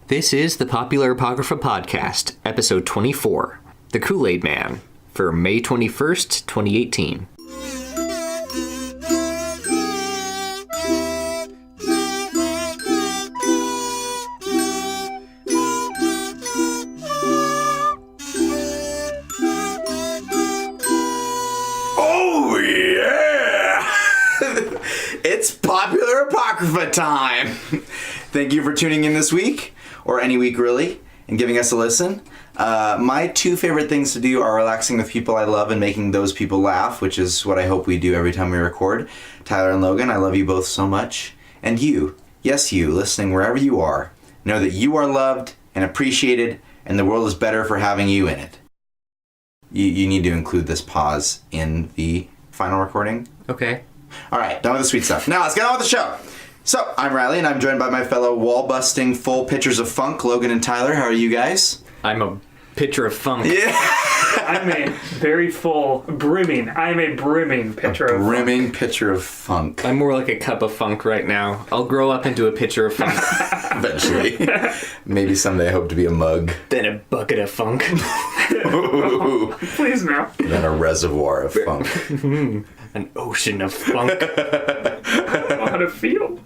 This is the Popular Apocrypha Podcast, episode 24, The Kool-Aid Man, for May 21st, 2018. Oh, yeah! It's Popular Apocrypha time! Thank you for tuning in this week, or any week really, and giving us a listen. My two favorite things to do are relaxing with people I love and making those people laugh, which is what I hope we do every time we record. Tyler and Logan, I love you both so much. And you, yes you, listening wherever you are, know that you are loved and appreciated, and the world is better for having you in it. You need to include this pause in the final recording. Okay. All right, done with the sweet stuff. Now let's get on with the show. So, I'm Riley, and I'm joined by my fellow wall-busting full pitchers of funk, Logan and Tyler. How are you guys? I'm a pitcher of funk. Yeah. I'm a very full, brimming pitcher of funk. Brimming pitcher of funk. I'm more like a cup of funk right now. I'll grow up into a pitcher of funk. Eventually. Maybe someday I hope to be a mug. Then a bucket of funk. Ooh. Please no. Then a reservoir of funk. An ocean of funk. I don't know how to feel.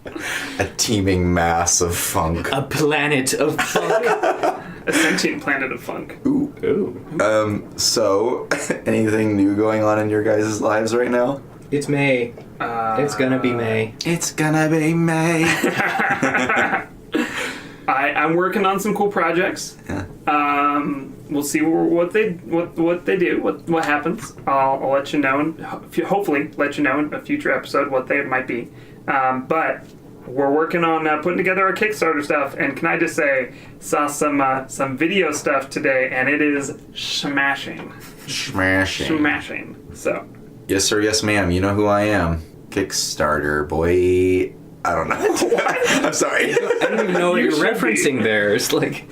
A teeming mass of funk. A planet of funk. A sentient planet of funk. Ooh. Ooh. So, anything new going on in your guys' lives right now? It's May. It's gonna be May. It's gonna be May. I'm working on some cool projects. Yeah. We'll see what they do, what happens. I'll let you know, and hopefully let you know in a future episode what they might be. But we're working on putting together our Kickstarter stuff, and can I just say, saw some video stuff today, and it is smashing. Smashing. So. Yes, sir. Yes, ma'am. You know who I am. Kickstarter, boy. I don't know. I'm sorry. I don't even know what you're referencing there. It's like...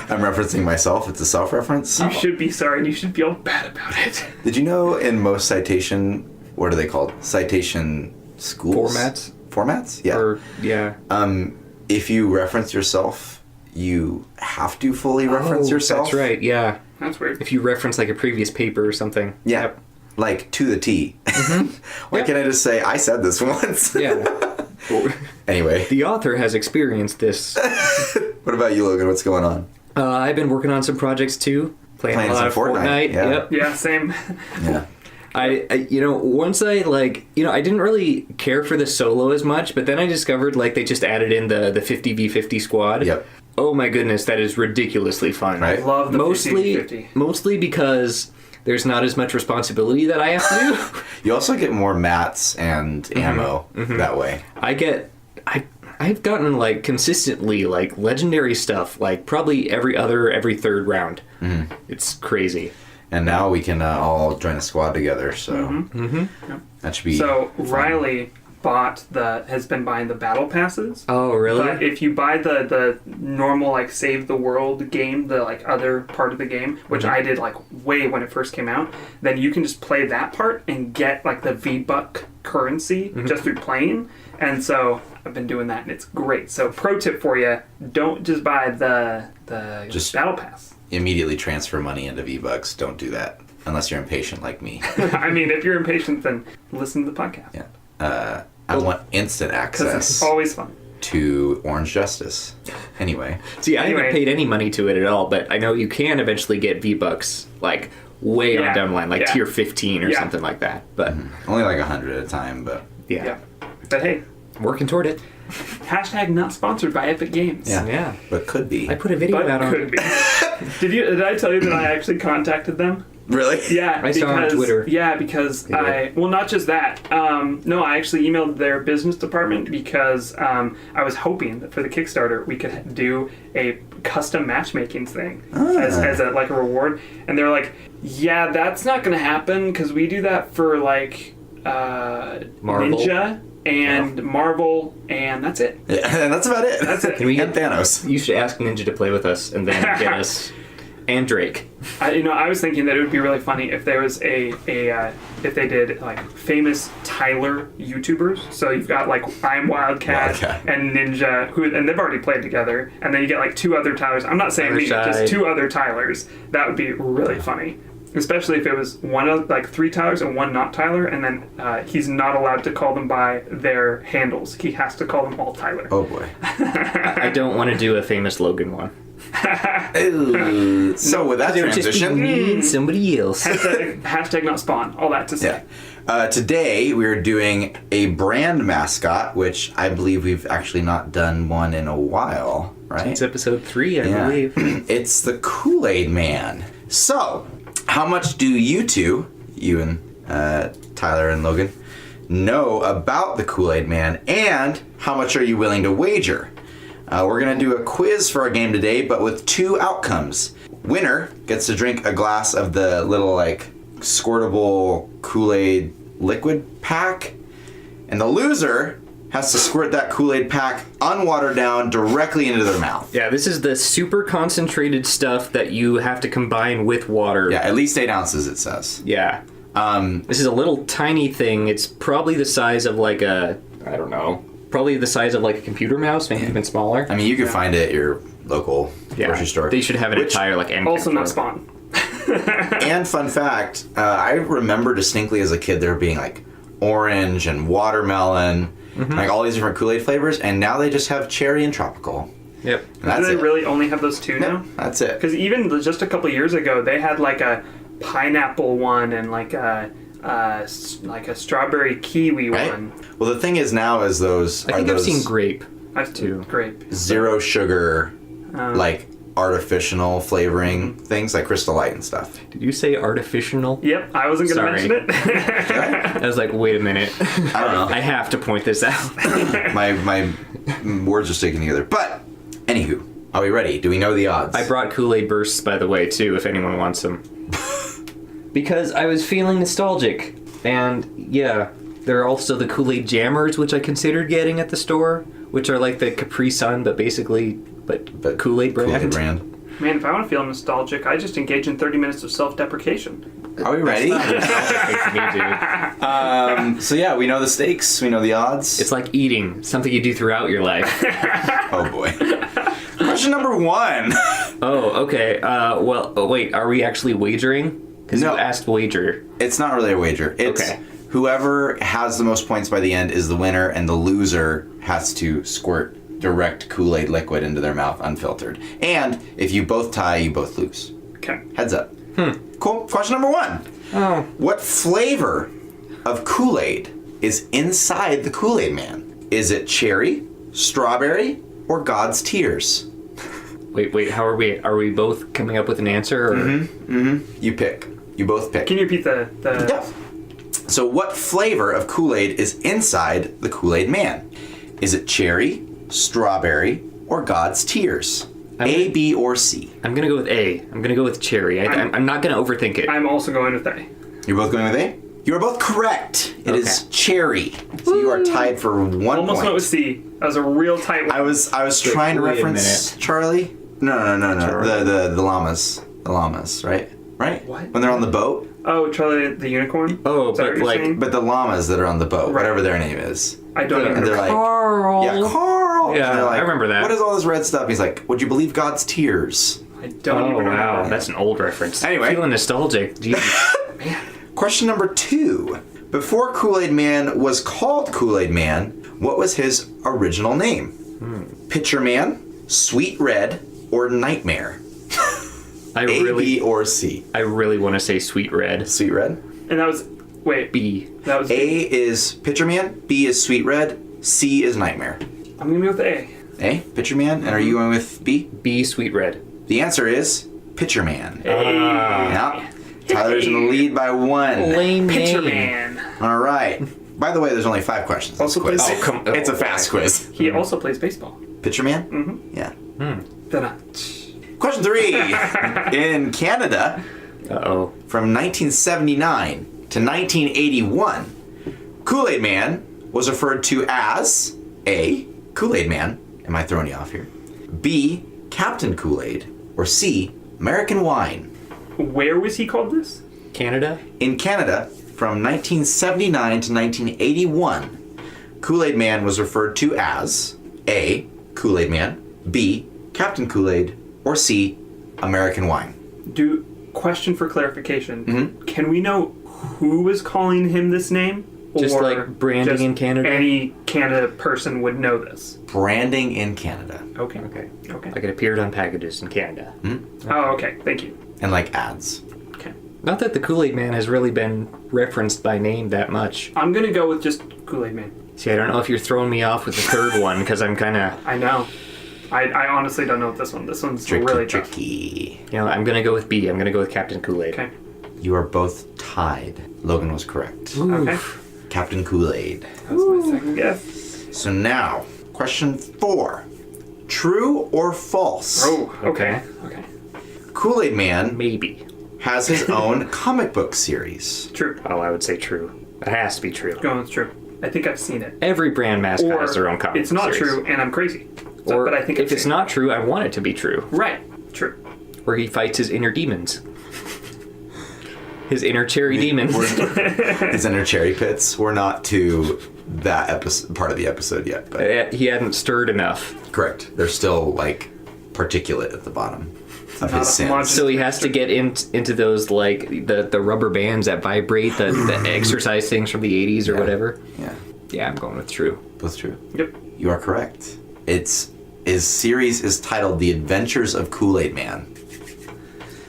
I'm referencing myself. It's a self-reference. You should be sorry, and you should feel bad about it. Did you know in most citation, what are they called? Citation schools? Formats? Yeah. Yeah. If you reference yourself, you have to fully reference yourself. That's right, yeah. That's weird. If you reference like a previous paper or something. Yeah. Yep. Like, to the T. Mm-hmm. Why can't I just say, I said this once? Yeah. Anyway. The author has experienced this. What about you, Logan? What's going on? I've been working on some projects too. Playing a lot of Fortnite. Yeah. Yep. Yeah, same. Yeah. I once I I didn't really care for the solo as much, but then I discovered they just added in the 50v50 squad. Yep. Oh my goodness, that is ridiculously fun. Right? I love the 50v50. Mostly because there's not as much responsibility that I have to do. You also get more mats and ammo that way. I've gotten consistently legendary stuff probably every third round. Mm-hmm. It's crazy. And now we can all join a squad together, so that should be So fun. Riley has been buying the battle passes. Oh, really? But if you buy the normal save the world game, the other part of the game, which I did way when it first came out, then you can just play that part and get the V-Buck currency just through playing. And so I've been doing that, and it's great. So pro tip for you, don't just buy the Just battle pass. Immediately transfer money into V-Bucks. Don't do that unless you're impatient like me. I mean, if you're impatient, then listen to the podcast. Yeah. I want instant Because access it's always fun. to Orange Justice. Anyway. See, I haven't paid any money to it at all, but I know you can eventually get V-Bucks way on down the line, tier 15 or something like that. But Only 100 at a time, but... Yeah. But hey, working toward it. hashtag not sponsored by Epic Games. Yeah. But could be. I put a video But out on could be. Did I tell you that I actually contacted them? Really? Yeah, I saw on Twitter. Yeah, because not just that. No, I actually emailed their business department because I was hoping that for the Kickstarter we could do a custom matchmaking thing as a reward, and they're like, "Yeah, that's not going to happen because we do that for Marvel. Ninja." And Marvel, and that's it. Yeah, and that's about it. That's it. Can we get And Thanos. You should ask Ninja to play with us and then get us and Drake. I was thinking that it would be really funny if there was a if they did like famous Tyler YouTubers. So you've got like I'm Wildcat and Ninja, and they've already played together. And then you get like 2 other Tylers. I'm not saying me, just 2 other Tylers. That would be really funny. Especially if it was 3 Tylers and 1 not Tyler, and then he's not allowed to call them by their handles. He has to call them all Tyler. Oh boy. I don't want to do a famous Logan one. So with that transition, me and somebody else. Hashtag not spawn. All that to say. Yeah. Today we're doing a brand mascot, which I believe we've actually not done one in a while, right? It's episode 3, I believe. It's the Kool-Aid Man. So, how much do you two, you and Tyler and Logan, know about the Kool-Aid Man, and how much are you willing to wager? We're going to do a quiz for our game today, but with 2 outcomes. Winner gets to drink a glass of the little, like, squirtable Kool-Aid liquid pack, and the loser has to squirt that Kool-Aid pack unwatered down directly into their mouth. Yeah, this is the super concentrated stuff that you have to combine with water. Yeah, at least 8 ounces, it says. Yeah. This is a little tiny thing. It's probably the size of like a, I don't know, probably the size of like a computer mouse, maybe even smaller. I mean, you can find it at your local grocery store. They should have an entire like end Also cap not for it. spawn. And fun fact, I remember distinctly as a kid there being like orange and watermelon, like all these different Kool-Aid flavors, and now they just have cherry and tropical. Yep. And that's Do they it. really only have those 2 now? That's it. Because even just a couple years ago, they had like a pineapple one and like a strawberry kiwi Right? one. Well, the thing is now is those I think I've seen grape. I've too. Grape. zero sugar, like artificial flavoring things like Crystal Light and stuff. Did you say artificial? Yep, I wasn't going to Sorry. mention it. I was like, wait a minute. I don't know. I have to point this out. my words are sticking together. But anywho, are we ready? Do we know the odds? I brought Kool-Aid bursts, by the way, too, if anyone wants them. Because I was feeling nostalgic. And, yeah, there are also the Kool-Aid Jammers, which I considered getting at the store, which are like the Capri Sun, but basically, but Kool-Aid brand. Kool-Aid brand. Man, if I want to feel nostalgic, I just engage in 30 minutes of self-deprecation. Are we ready? That's me, dude. So yeah, we know the stakes. We know the odds. It's like eating, something you do throughout your life. Oh boy. Question number 1. Oh, okay. Wait, are we actually wagering? Because No. you asked wager. It's not really a wager. It's Okay. whoever has the most points by the end is the winner, and the loser has to squirt direct Kool-Aid liquid into their mouth unfiltered. And if you both tie, you both lose. Okay. Heads up. Cool. Question number 1. Oh. What flavor of Kool-Aid is inside the Kool-Aid Man? Is it cherry, strawberry, or God's tears? Wait, how are we? Are we both coming up with an answer? Or? You pick. You both pick. Can you repeat the... Yeah. So what flavor of Kool-Aid is inside the Kool-Aid Man? Is it cherry, strawberry, or God's tears? A, B, or C? I'm gonna go with A. I'm gonna go with cherry. I'm not gonna overthink it. I'm also going with A. You're both going with A? You are both correct. It is Okay. cherry. So you are tied for 1 Almost point. went with C. That was a real tight one. I was trying to wait a reference minute. Charlie. No. Charlie. The llamas. The llamas, right? Right? What? When they're on the boat. Oh, Charlie the Unicorn? Oh, Is that but what you're like- saying? But the llamas that are on the boat, Right. whatever their name is. I don't And know. they're like, Carl. yeah, Carl. Yeah, And they're like, I remember that. What is all this red stuff? He's like, would you believe God's tears? I don't Oh even remember. wow, that's an old reference. Anyway. Feeling nostalgic. Jesus. Question number 2. Before Kool-Aid Man was called Kool-Aid Man, what was his original name? Pitcher Man, Sweet Red, or Nightmare? I A, really, B, or C? I really want to say Sweet Red. Sweet Red? And that was... Wait. B. That was A B. is Pitcher Man, B is Sweet Red, C is Nightmare. I'm going to go with A. A, Pitcher Man, and are you going with B? B. Sweet Red. The answer is Pitcher Man. Ah. Yeah. Tyler's in the lead by 1. Lame Picture name. Man. All right. By the way, there's only 5 questions. Also Quiz. plays- It's a fast quiz. He also plays baseball. Pitcher Man? Mm-hmm. Yeah. Then Question 3. In Canada, Uh-oh. from 1979 to 1981, Kool-Aid Man was referred to as A, Kool-Aid Man. Am I throwing you off here? B, Captain Kool-Aid. Or C, American Wine. Where was he called this? Canada? In Canada, from 1979 to 1981, Kool-Aid Man was referred to as A. Kool-Aid Man, B. Captain Kool-Aid, or C. American Wine? Question for clarification. Mm-hmm. Can we know who was calling him this name? Just or like branding just in Canada? Any Canada person would know this. Branding in Canada. Okay. Okay. Okay. Like it appeared on packages in Canada. Oh, okay. Thank you. And like ads. Okay. Not that the Kool-Aid Man has really been referenced by name that much. I'm gonna go with just Kool-Aid Man. See, I don't know if you're throwing me off with the third one, because I'm kind of... I know. I honestly don't know what this one. This one's Tricky, really tough. tricky. You know, I'm going to go with B. I'm going to go with Captain Kool-Aid. Okay. You are both tied. Logan was correct. Okay. Captain Kool-Aid. That was my second guess. So now, question 4. True or false? Oh, okay. Okay. Kool-Aid Man Maybe. has his own comic book series. True. Oh, I would say true. It has to be true. Going with true. I think I've seen it. Every brand mascot Or has their own comic it's not series. true, and I'm crazy. Or but I think if it's not true, I want it to be true. right. True. Where he fights his inner demons. His inner cherry demons. His inner cherry pits. We're not to that part of the episode yet, but He hadn't stirred enough. correct. There's still like particulate at the bottom of not his a sins. homogeneous- So he has to get into those, like, the rubber bands that vibrate, the exercise things from the 80s or Yeah. whatever. Yeah, Yeah, I'm going with true. both true. Yep. You are correct. His series is titled The Adventures of Kool-Aid Man.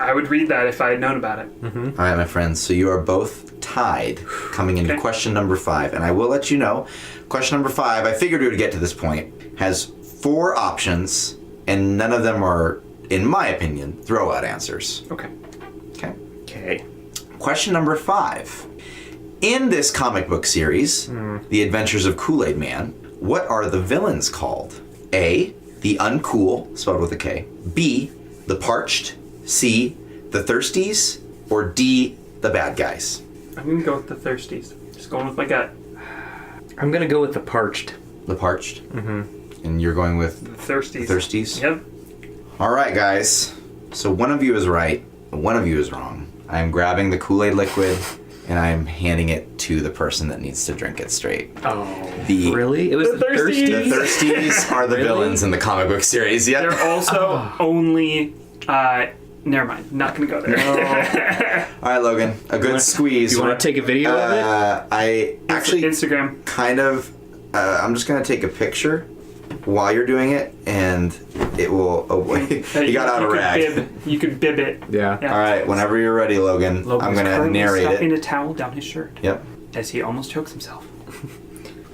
I would read that if I had known about it. All right, my friends. So you are both tied coming into Okay. question number 5. And I will let you know, question number 5, I figured we would get to this point, has 4 options, and none of them are, in my opinion, throw-out answers. Okay. Okay. Okay. Question number 5. In this comic book series, The Adventures of Kool-Aid Man, what are the villains called? A, the Uncool, spelled with a K. B, the Parched. C, the Thirsties. Or D, the Bad Guys. I'm going to go with the Thirsties. Just going with my gut. I'm going to go with the Parched. The Parched? Mm-hmm. And you're going with The Thirsties. Thirsties? Yep. All right, guys. So one of you is right, one of you is wrong. I'm grabbing the Kool-Aid liquid, and I'm handing it to the person that needs to drink it straight. Oh. The Really? It was The the Thirsties? The Thirsties are the Really? villains in the comic book series. Yep. They're also only... never mind. Not going to go there. All right, Logan. A good squeeze. You want to take a video of it? I actually Instagram. kind of... I'm just going to take a picture while you're doing it, and it will... Oh, wait. You got out a rag. You could bib it. Yeah. All right, whenever you're ready, Logan, I'm Logan's going to currently narrate stuffing it. a towel down his shirt Yep. as he almost chokes himself.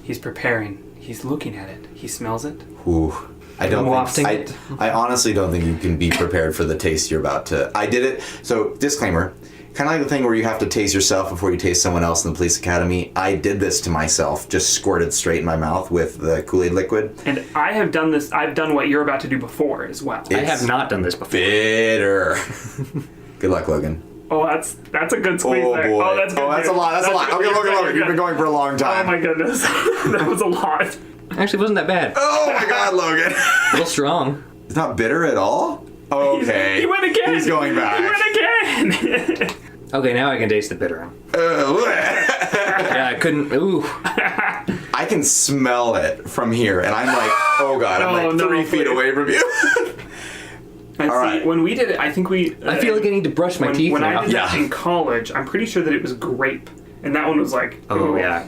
He's preparing. He's looking at it. He smells it. Ooh. I don't Wafting think... it. I honestly don't think you can be prepared for the taste you're about to... I did it... So, disclaimer. Kind of like the thing where you have to taste yourself before you taste someone else in the police academy. I did this to myself. Just squirted straight in my mouth with the Kool-Aid liquid. And I have done this. I've done what you're about to do before as well. I have not done this before. Bitter. Good luck, Logan. Oh, that's a good squeeze Oh, there. boy. Oh, that's good. Oh, that's a dude. lot. That's a lot. good. Okay, You're Logan, good. Logan. You've been going for a long Oh time. my goodness, that was a lot. Actually, it wasn't that bad. Oh, my God, Logan. A little strong. It's not bitter at all? Okay. He went again. He's going back. He went again. Okay, now I can taste the bitter one. Yeah, I couldn't... Ooh. I can smell it from here, and I'm like, oh God, I'm Oh, like no, 3 feet please. away from you. And All see, right. when we did it, I think we. I feel like I need to brush my teeth when now. I did that Yeah. in college, I'm pretty sure that it was grape, and that one was like. Oh, ooh. yeah.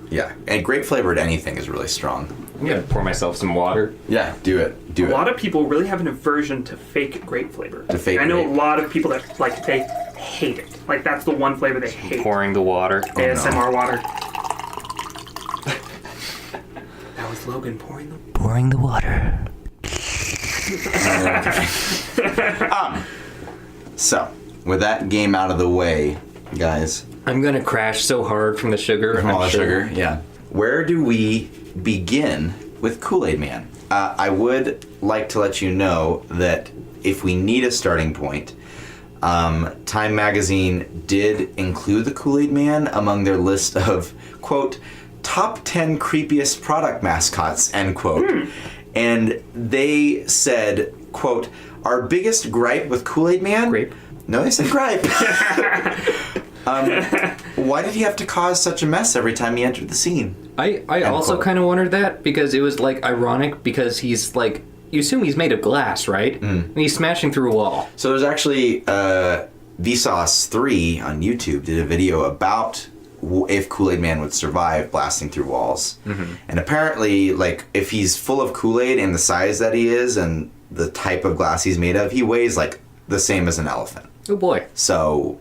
Yeah, and grape flavored anything is really strong. I'm going to pour myself some water. Yeah, do it. Do A it. lot of people really have an aversion to fake grape flavor. To fake I know grape. a lot of people that like they hate it. Like that's the one flavor they hate. Pouring the water. ASMR water. That was Logan pouring the. Pouring the water. So, with that game out of the way, guys, I'm going to crash so hard from the sugar. all the I'm sure. sugar, yeah. Where do we begin with Kool-Aid Man? I would like to let you know that if we need a starting point, Time Magazine did include the Kool-Aid Man among their list of, quote, top 10 creepiest product mascots, end quote. And they said, quote, our biggest gripe with Kool-Aid Man... Grape. No, they said gripe. Why did he have to cause such a mess every time he entered the scene? I also quote. kind of wondered that because it was like ironic because he's like, you assume he's made of glass, right? And he's smashing through a wall. So there's actually Vsauce3 on YouTube did a video about if Kool-Aid Man would survive blasting through walls. And apparently, like, if he's full of Kool-Aid and the size that he is and the type of glass he's made of, he weighs like the same as an elephant. Oh boy. So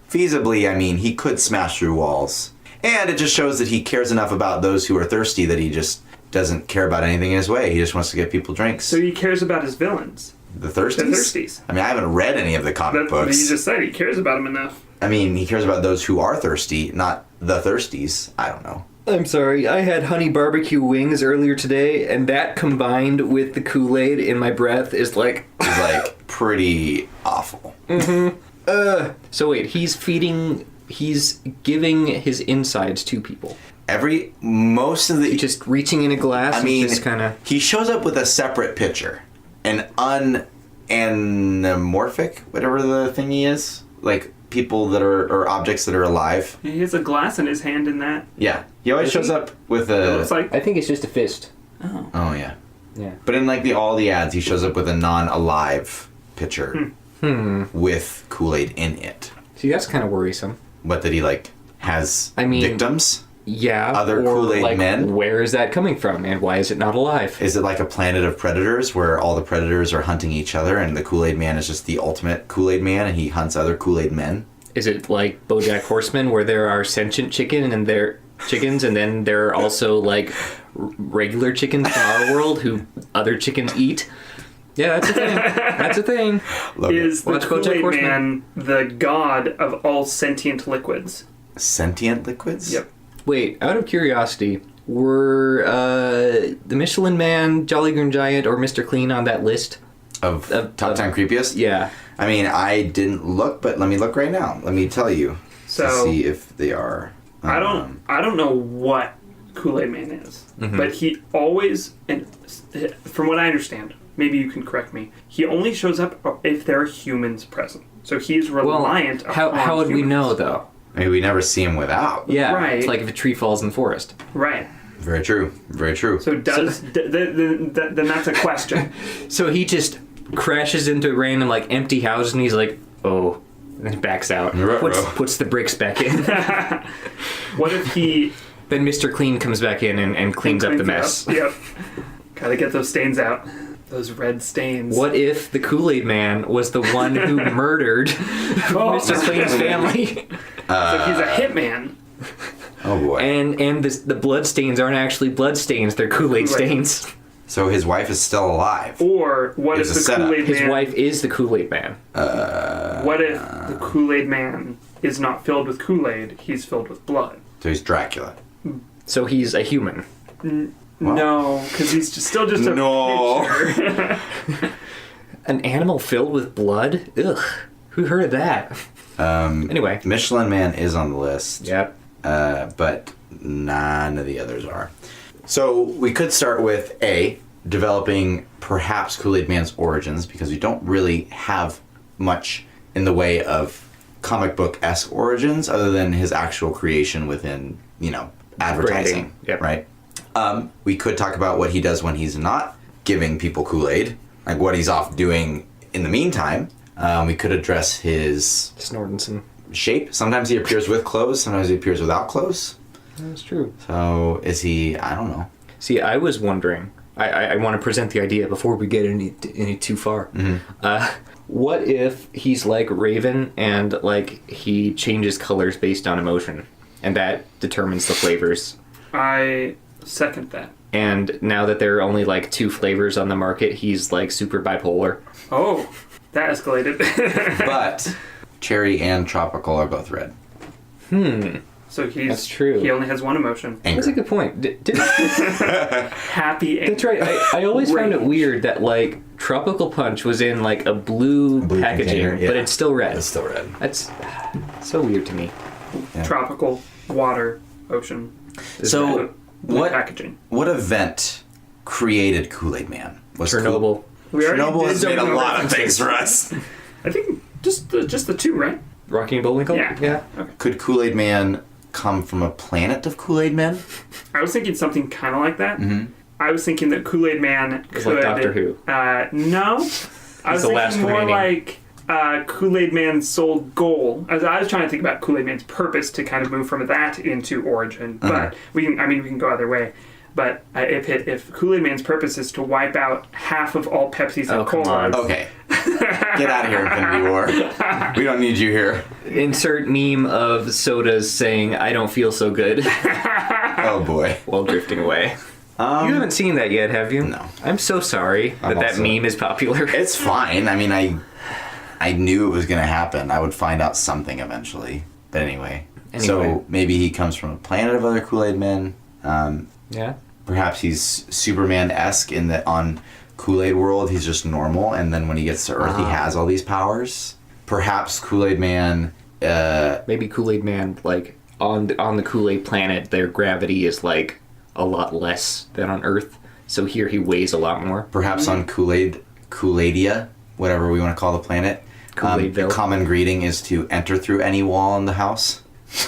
feasibly, I mean, he could smash through walls. And it just shows that he cares enough about those who are thirsty that he just doesn't care about anything in his way. He just wants to get people drinks. So he cares about his villains. The Thirsties? The Thirsties. I mean, I haven't read any of the comic But books. you just said he cares about them enough. I mean, he cares about those who are thirsty, not the Thirsties. I don't know. I'm sorry, I had honey barbecue wings earlier today, and that combined with the Kool-Aid in my breath is like... It's like pretty awful. So wait, he's giving his insides to people. Most of the... Just reaching in a glass I mean, and just kind of... he shows up with a separate picture. An anamorphic, whatever the thingy is. Like, people that are... or objects that are alive. He has a glass in his hand in that. Yeah. He always shows up with a... It looks like. I think it's just a fist. Oh. Oh, yeah. Yeah. But in, like, all the ads, he shows up with a non-alive picture with Kool-Aid in it. See, that's kind of worrisome. What, that he, like, has victims? Yeah. Other or, Kool-Aid like, men? Where is that coming from, and why is it not alive? Is it like a planet of predators where all the predators are hunting each other and the Kool-Aid Man is just the ultimate Kool-Aid Man and he hunts other Kool-Aid men? Is it like BoJack Horseman, where there are sentient chickens, and then there are also like regular chickens from our world who other chickens eat? Yeah, that's a thing. That's a thing. Is the Watch BoJack Kool-Aid Horseman. Man the god of all sentient liquids? Sentient liquids? Yep. Wait, out of curiosity, were the Michelin Man, Jolly Green Giant, or Mr. Clean on that list? Of top 10 creepiest? Yeah. I mean, I didn't look, but let me look right now. Let me tell you So to see if they are. I don't know what Kool-Aid Man is, but he always, and from what I understand, maybe you can correct me, he only shows up if there are humans present. So he's reliant upon how would we humans. know, though? I mean, we never see him without. Yeah, Right. it's like if a tree falls in the forest. Right. Very true. Very true. So then that's a question. So he just crashes into random, like, empty houses, and he's like, oh, and then backs out. Puts the bricks back in. What if he... Then Mr. Clean comes back in and cleans up the mess. Yep. Gotta get those stains out. Those red stains. What if the Kool-Aid Man was the one who murdered Mr. Clean's family? So he's a hitman. Oh boy. And the blood stains aren't actually blood stains, they're Kool-Aid stains. So his wife is still alive. Or what It's if a the setup. Kool-Aid Man... His wife is the Kool-Aid Man. What if the Kool-Aid Man is not filled with Kool-Aid, he's filled with blood? So he's Dracula. So he's a human. No, because he's still just a picture. An animal filled with blood? Ugh. Who heard of that? Anyway. Michelin Man is on the list. Yep. But none of the others are. So we could start with developing perhaps Kool-Aid Man's origins, because we don't really have much in the way of comic book-esque origins other than his actual creation within, advertising. Yep. Right? We could talk about what he does when he's not giving people Kool-Aid, like what he's off doing in the meantime. We could address his Snortenson. shape. Sometimes he appears with clothes, sometimes he appears without clothes. That's true. So is he? I don't know. See, I was wondering. I want to present the idea before we get any too far. What if he's like Raven and like he changes colors based on emotion, and that determines the flavors? I second that. And now that there are only like 2 flavors on the market, he's like super bipolar. Oh, that escalated. But cherry and tropical are both red. So That's true. He only has one emotion. Anger. That's a good point. Happy. That's right. I always found it weird that like Tropical Punch was in like a blue packaging, container, yeah. but it's still red. It's still red. That's so weird to me. Yeah. Tropical, water, ocean. So Blue what packaging. what event created Kool-Aid Man? Was Chernobyl. We already Chernobyl did has made a Chernobyl lot of references. things for us. I think just the 2, right? Rocky and Bullwinkle? Yeah. Okay. Could Kool-Aid Man come from a planet of Kool-Aid Men? I was thinking something kind of like that. Mm-hmm. I was thinking that Kool-Aid Man could... like Doctor Who. No. I was the last thinking more remaining. like Kool-Aid Man's sole goal. I was trying to think about Kool-Aid Man's purpose to kind of move from that into origin. But we can go either way. But if Kool-Aid Man's purpose is to wipe out half of all Pepsis and come on. Colas... Okay. Get out of here, Infinity War. We don't need you here. Insert meme of sodas saying, I don't feel so good, Oh, boy. while drifting away. You haven't seen that yet, have you? No. I'm so sorry that also- meme is popular. It's fine. I mean, I knew it was going to happen. I would find out something eventually. But anyway. So maybe he comes from a planet of other Kool-Aid Men. Yeah. Perhaps he's Superman-esque in that on Kool-Aid World he's just normal, and then when he gets to Earth he has all these powers. Perhaps Kool-Aid Man... Maybe Kool-Aid Man, like, on the Kool-Aid planet, their gravity is, like, a lot less than on Earth. So here he weighs a lot more. Perhaps on Kool-Aidia, whatever we want to call the planet. Kool-Aidville. Common greeting is to enter through any wall in the house.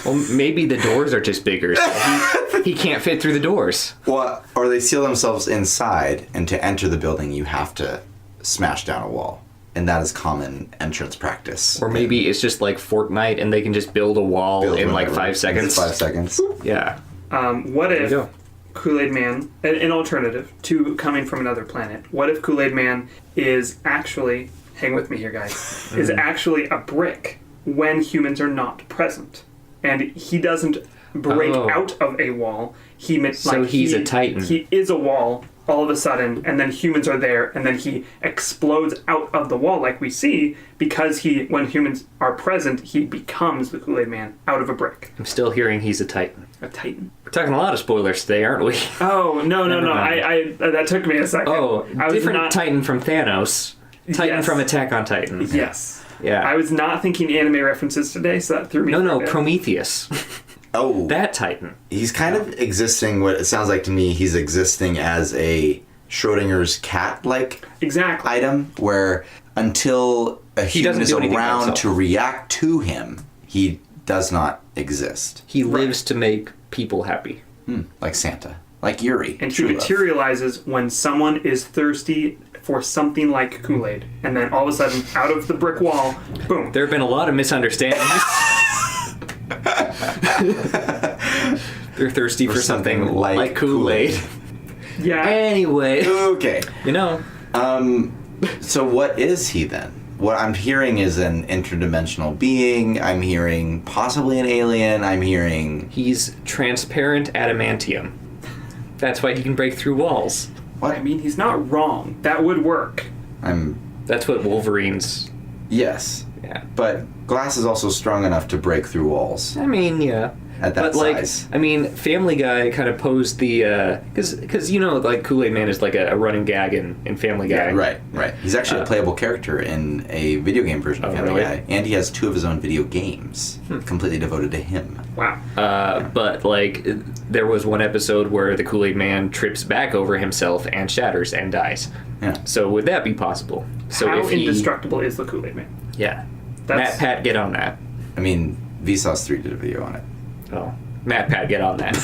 Well, maybe the doors are just bigger, so he can't fit through the doors. Well, or they seal themselves inside, and to enter the building you have to smash down a wall. And that is common entrance practice. Or maybe it's just like Fortnite and they can just build a wall Build in like whatever. 5 seconds. 5 seconds. Yeah. What There you if go. Kool-Aid Man, an alternative to coming from another planet, what if Kool-Aid Man is actually, hang with me here guys, is actually a brick when humans are not present? And he doesn't break out of a wall. He's a Titan. He is a wall all of a sudden, and then humans are there, and then he explodes out of the wall like we see, because when humans are present, he becomes the Kool-Aid Man out of a brick. I'm still hearing he's a Titan. A Titan. We're talking a lot of spoilers today, aren't we? Oh, no. mind. I that took me a second. Oh, I was different not, Titan from Thanos. Titan Yes. from Attack on Titan. Yes. Yeah. I was not thinking anime references today, so that threw me. No, for a bit. Prometheus. Oh. That Titan. He's kind of existing, what it sounds like to me, he's existing as a Schrodinger's cat-like Exactly. item, where until a human doesn't is do anything by around himself. to react to him, he does not exist. He lives to make people happy. Like Santa. Like Yuri. And he True love. materializes when someone is thirsty for something like Kool-Aid. And then all of a sudden, out of the brick wall, boom. There have been a lot of misunderstandings. They're thirsty for something like Kool-Aid. Yeah. Anyway, Okay. you know, So what is he then? What I'm hearing is an interdimensional being. I'm hearing possibly an alien. I'm hearing... he's transparent adamantium. That's why he can break through walls. What? I mean, he's not wrong. That would work. That's what Wolverine's... Yes. Yeah. But glass is also strong enough to break through walls. I mean, yeah. At that but like, size. I mean, Family Guy kind of posed the because you know, like Kool-Aid Man is like a running gag in Family Guy. Yeah, right. He's actually a playable character in a video game version of Family really? Guy, and he has 2 of his own video games completely devoted to him. Wow. But like, there was one episode where the Kool-Aid Man trips back over himself and shatters and dies. Yeah. So would that be possible? So How if he, indestructible is the Kool-Aid Man? yeah, That's- Matt Pat, get on that. I mean, Vsauce 3 did a video on it. Oh, Matt Pat, get on that.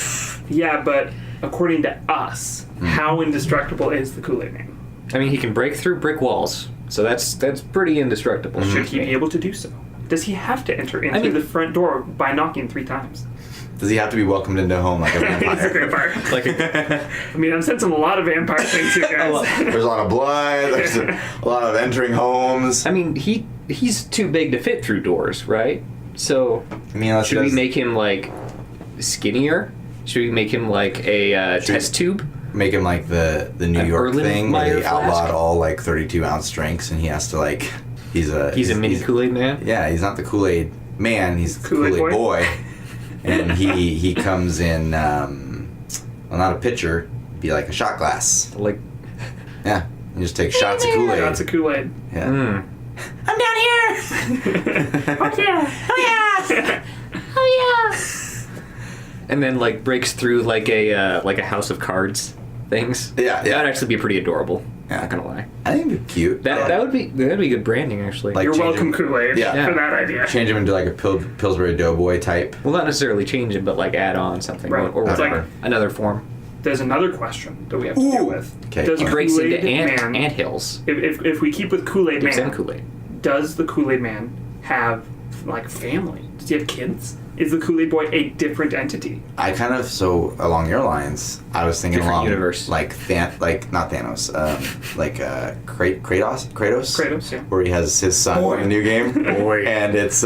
Yeah, but according to us, how indestructible is the Kool-Aid Man? I mean, he can break through brick walls, so that's pretty indestructible. Should he be able to do so? Does he have to enter into the front door by knocking 3 times? Does he have to be welcomed into home like a He's a vampire? vampire. Like a, I mean, I'm sensing a lot of vampire things here, guys. There's a lot of blood. There's a lot of entering homes. I mean, he's too big to fit through doors, right? So I mean, unless he should we does- make him like skinnier? Should we make him like a test tube? Make him like the New An York thing where they Erlenmeyer flask? outlawed all like 32-ounce drinks, and he has to like he's a Mini Kool-Aid Man. Yeah, he's not the Kool-Aid man. He's the Kool-Aid Kool-Aid boy? boy. And he comes in well, not a pitcher, be like a shot glass. Like, Yeah, and just take shots of Kool-Aid. Shots of Kool-Aid. Yeah. I'm down here! Oh yeah! Oh yeah! and then like breaks through like a House of Cards things. Yeah. That'd actually be pretty adorable. Yeah. Not gonna lie. I think it'd be cute. That'd be good branding actually. Like- You're change welcome, him. Kool-Aid, Yeah. for that idea. Change him into like a Pillsbury Doughboy type. well, not necessarily change it, but like add on something Right. or It's like- whatever. Another form. There's another question that we have to deal with. Okay. Does He breaks into Kool-Aid Man, ant hills. if we keep with Kool-Aid Dips Man, and Kool-Aid. does the Kool-Aid Man have like family? Does he have kids? Is the Kool-Aid Boy a different entity? I kind of along your lines. I was thinking Different along universe. like not Thanos, Kratos, Kratos, yeah. where he has his son in a new game, Boy. and it's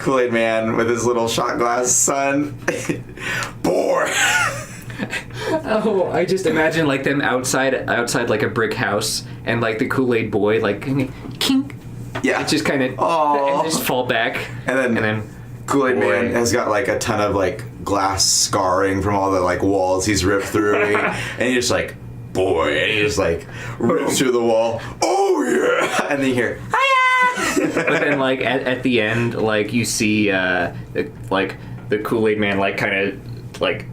Kool-Aid Man with his little shot glass son. Boy. Oh, I just imagine like them outside like a brick house, and like the Kool-Aid Boy like kink, Yeah. it just kind of Aw. just fall back, And then Kool-Aid Boy. Man has got like a ton of like glass scarring from all the like walls he's ripped through, and he's just like, boy, and he just like rips through the wall. Oh yeah, and then you hear, but then like at the end, like you see the Kool-Aid Man like kind of like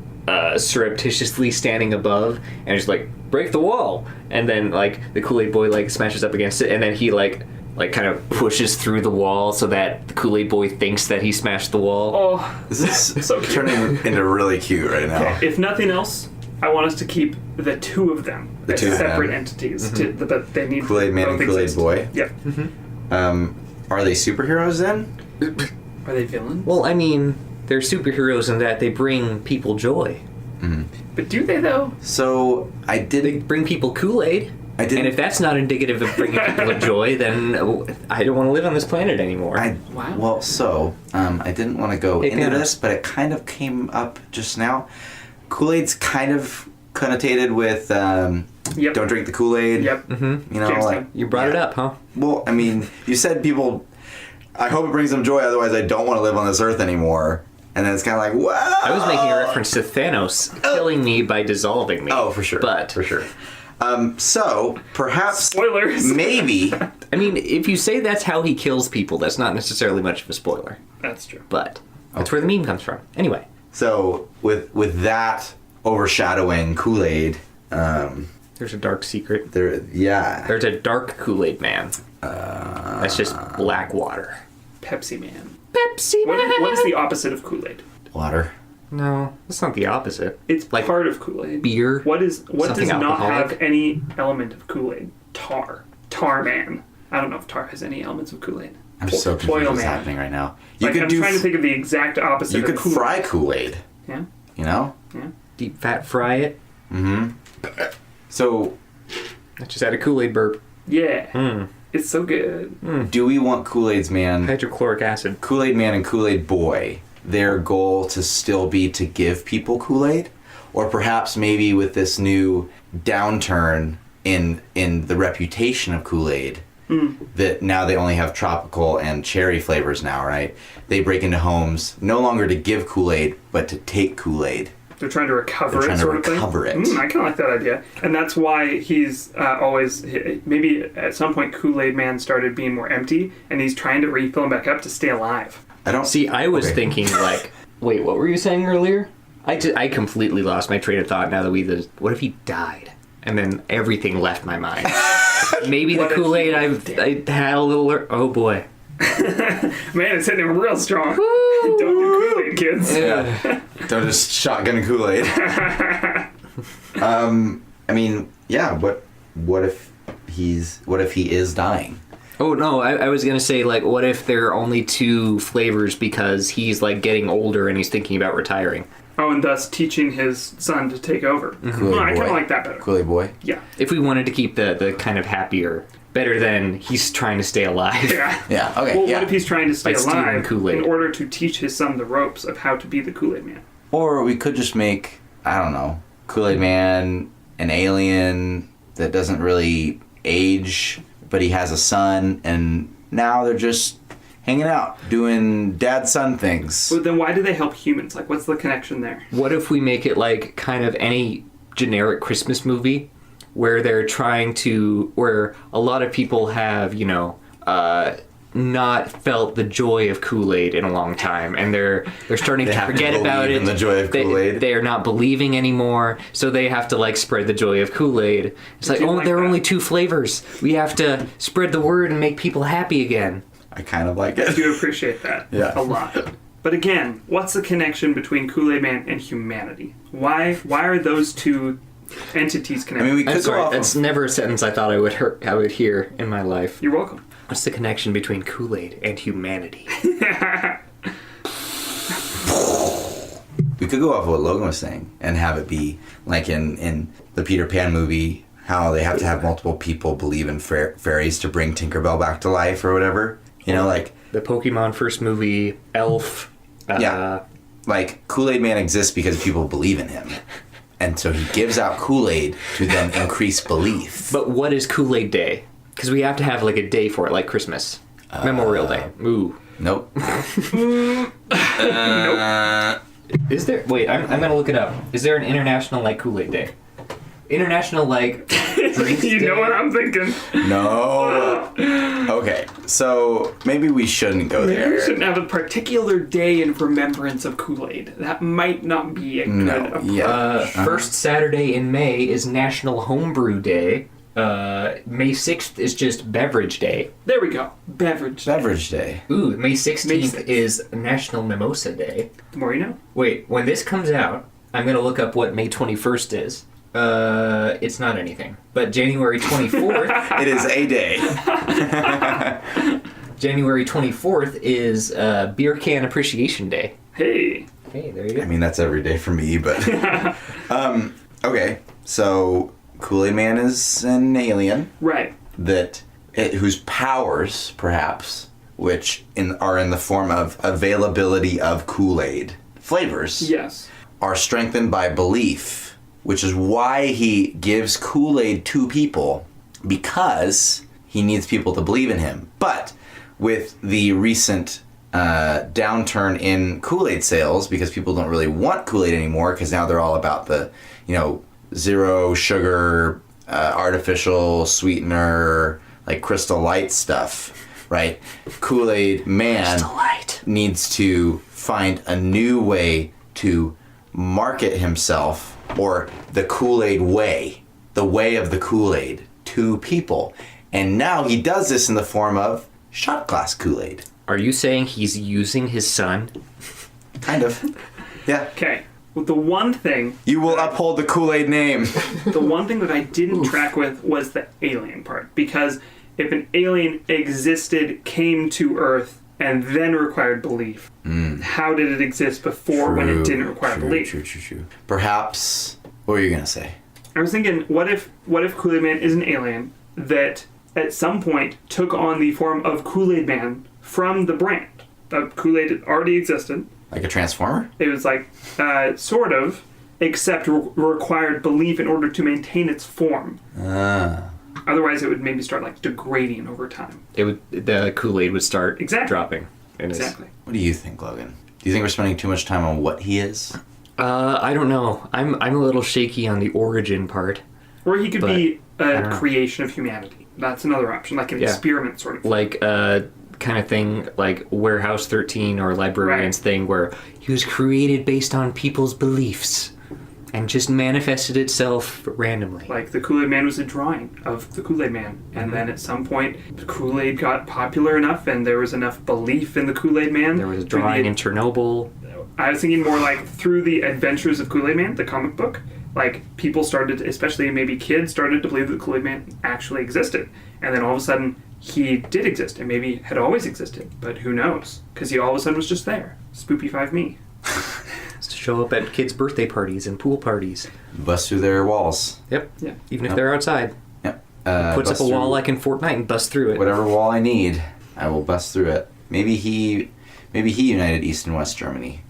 surreptitiously standing above, and just like break the wall, and then like the Kool-Aid Boy like smashes up against it, and then he like kind of pushes through the wall so that the Kool-Aid Boy thinks that he smashed the wall. Oh, this is So cute. turning into really cute right now. if nothing else, I want us to keep the two of them as two of separate them. entities. But they need Kool-Aid Man both and Kool-Aid exist. Boy. Yep. Are they superheroes then? Are they villains? Well, I mean, they're superheroes in that they bring people joy. But do they though? So I They did. bring people Kool-Aid. I didn't. And if that's not indicative of bringing people joy, then I don't want to live on this planet anymore. Wow. Well, so I didn't want to go Hey, into Thanos. this, but it kind of came up just now. Kool-Aid's kind of connotated with Yep. don't drink the Kool-Aid. Yep. You know, Jamestown. like You brought it yeah. up, huh? Well, I mean, you said people. I hope it brings them joy. Otherwise, I don't want to live on this earth anymore. And then it's kind of like, wow. I was making a reference to Thanos killing me by dissolving me. Oh, for sure. But for sure. So perhaps Spoilers. maybe I mean, if you say that's how he kills people, that's not necessarily much of a spoiler. That's true. But that's where the meme comes from. Anyway, so with that overshadowing Kool-Aid, there's a dark secret. yeah. There's a dark Kool-Aid man. That's just black water. Pepsi Man. Pepsi man. What is the opposite of Kool-Aid? Water. No, that's not the opposite. It's Like part of Kool-Aid. beer. What does Something not alcoholic? have any element of Kool-Aid? Tar. Tar Man. I don't know if tar has any elements of Kool-Aid. I'm so confused Oil what's Man. happening right now. I'm trying to think of the exact opposite You of could Kool-Aid. fry Kool-Aid. Yeah. You know. Deep fat fry it. So I just had a Kool-Aid burp. Yeah. It's so good. do we want Kool-Aid's man? Hydrochloric acid. Kool-Aid Man and Kool-Aid Boy, their goal to still be to give people Kool-Aid? Or perhaps maybe with this new downturn in the reputation of Kool-Aid, that now they only have tropical and cherry flavors now, right? They break into homes no longer to give Kool-Aid, but to take Kool-Aid. They're trying to recover They're it, trying to sort of thing. recover it. I kind of like that idea, and that's why he's always maybe at some point Kool-Aid Man started being more empty, and he's trying to refill him back up to stay alive. I don't See, I was Okay. thinking like, wait, what were you saying earlier? I completely lost my train of thought now that what if he died? And then everything left my mind. Maybe the What if he Kool-Aid was I had a little... Oh boy. Man, it's hitting him real strong. Don't do Kool-Aid, kids. Yeah. Don't just shotgun Kool-Aid. I mean, yeah. What if he is dying? Oh no, I was gonna say like, what if there are only 2 flavors because he's like getting older and he's thinking about retiring? Oh, and thus teaching his son to take over. Kool-Aid I kind Boy. of like that better. Kool-Aid Boy. Yeah. If we wanted to keep the kind of happier, better than he's trying to stay alive. Yeah. Yeah. Okay. Well, yeah. what if he's trying to stay By stealing alive Kool-Aid. in order to teach his son the ropes of how to be the Kool-Aid Man? Or we could just make, I don't know, Kool-Aid Man an alien that doesn't really age, but he has a son, and now they're just hanging out, doing dad-son things. But then why do they help humans? Like, what's the connection there? What if we make it like kind of any generic Christmas movie where they're trying to, where a lot of people have, not felt the joy of Kool-Aid in a long time, and they're starting to forget about it. In the joy of Kool-Aid. They are not believing anymore, so they have to like spread the joy of Kool-Aid. It's like, there are only 2 flavors. We have to spread the word and make people happy again. I kind of like it. I do appreciate that a lot. But again, what's the connection between Kool-Aid Man and humanity? Why are those 2 entities connected? I mean, we could go off That's never a sentence I thought I would hear in my life. You're welcome. What's the connection between Kool-Aid and humanity? We could go off what Logan was saying and have it be like in the Peter Pan movie, how they have to have multiple people believe in fairies to bring Tinkerbell back to life or whatever. You know, like the Pokemon first movie, Elf. Yeah. Like Kool-Aid Man exists because people believe in him. And so he gives out Kool-Aid to then increase belief. But what is Kool-Aid Day? Because we have to have like a day for it, like Christmas. Memorial Day. Ooh. Nope. Nope. Is there... Wait, I'm going to look it up. Is there an international like Kool-Aid Day? International like... drinks You know day? what I'm thinking. No. Okay, so maybe we shouldn't go there. We shouldn't have a particular day in remembrance of Kool-Aid. That might not be a good approach. Yeah. First Saturday in May is National Homebrew Day. May 6th is just Beverage Day. There we go. Beverage. Beverage Day. Ooh, May 16th May 6th. is National Mimosa Day. The more you know. Wait, when this comes out, I'm going to look up what May 21st is. It's not anything. But January 24th... It is a day. January 24th is Beer Can Appreciation Day. Hey. Hey, there you go. I mean, that's every day for me, but... okay, so Kool-Aid Man is an alien Right. whose powers, perhaps, which are in the form of availability of Kool-Aid flavors, Yes. are strengthened by belief, which is why he gives Kool-Aid to people, because he needs people to believe in him. But with the recent downturn in Kool-Aid sales, because people don't really want Kool-Aid anymore, because now they're all about the, zero sugar, artificial sweetener, like Crystal Light stuff, right? Kool-Aid Man needs to find a new way to market himself, or the Kool-Aid way, the way of the Kool-Aid, to people. And now he does this in the form of shot glass Kool-Aid. Are you saying he's using his son? Kind of. Yeah. Okay. Well, the one thing... You will uphold the Kool-Aid name. The one thing that I didn't track with was the alien part. Because if an alien existed, came to Earth, and then required belief, how did it exist before when it didn't require belief? True. Perhaps... What were you going to say? I was thinking, what if Kool-Aid Man is an alien that at some point took on the form of Kool-Aid Man from the brand? Kool-Aid already existed. Like a transformer? It was like, sort of, except required belief in order to maintain its form. Otherwise, it would maybe start like degrading over time. The Kool-Aid would start Exactly. dropping. Exactly. What do you think, Logan? Do you think we're spending too much time on what he is? I don't know. I'm a little shaky on the origin part. Or he could be I a don't know. creation of humanity. That's another option, like an experiment sort of thing. Like kind of thing like Warehouse 13 or Librarian's thing, where he was created based on people's beliefs and just manifested itself randomly. Like the Kool-Aid Man was a drawing of the Kool-Aid Man. And then at some point, the Kool-Aid got popular enough and there was enough belief in the Kool-Aid Man. There was a drawing in Chernobyl. I was thinking more like through the adventures of Kool-Aid Man, the comic book, like people started, especially maybe kids, started to believe that the Kool-Aid Man actually existed. And then all of a sudden, he did exist and maybe had always existed. But who knows? Because he all of a sudden was just there. Spoopy 5 me. To show up at kids' birthday parties and pool parties. Bust through their walls. Yep. Yeah. Even if they're outside. Yep. Puts up Bust a wall through like in Fortnite and busts through it. whatever wall I need. I will bust through it. Maybe he united East and West Germany.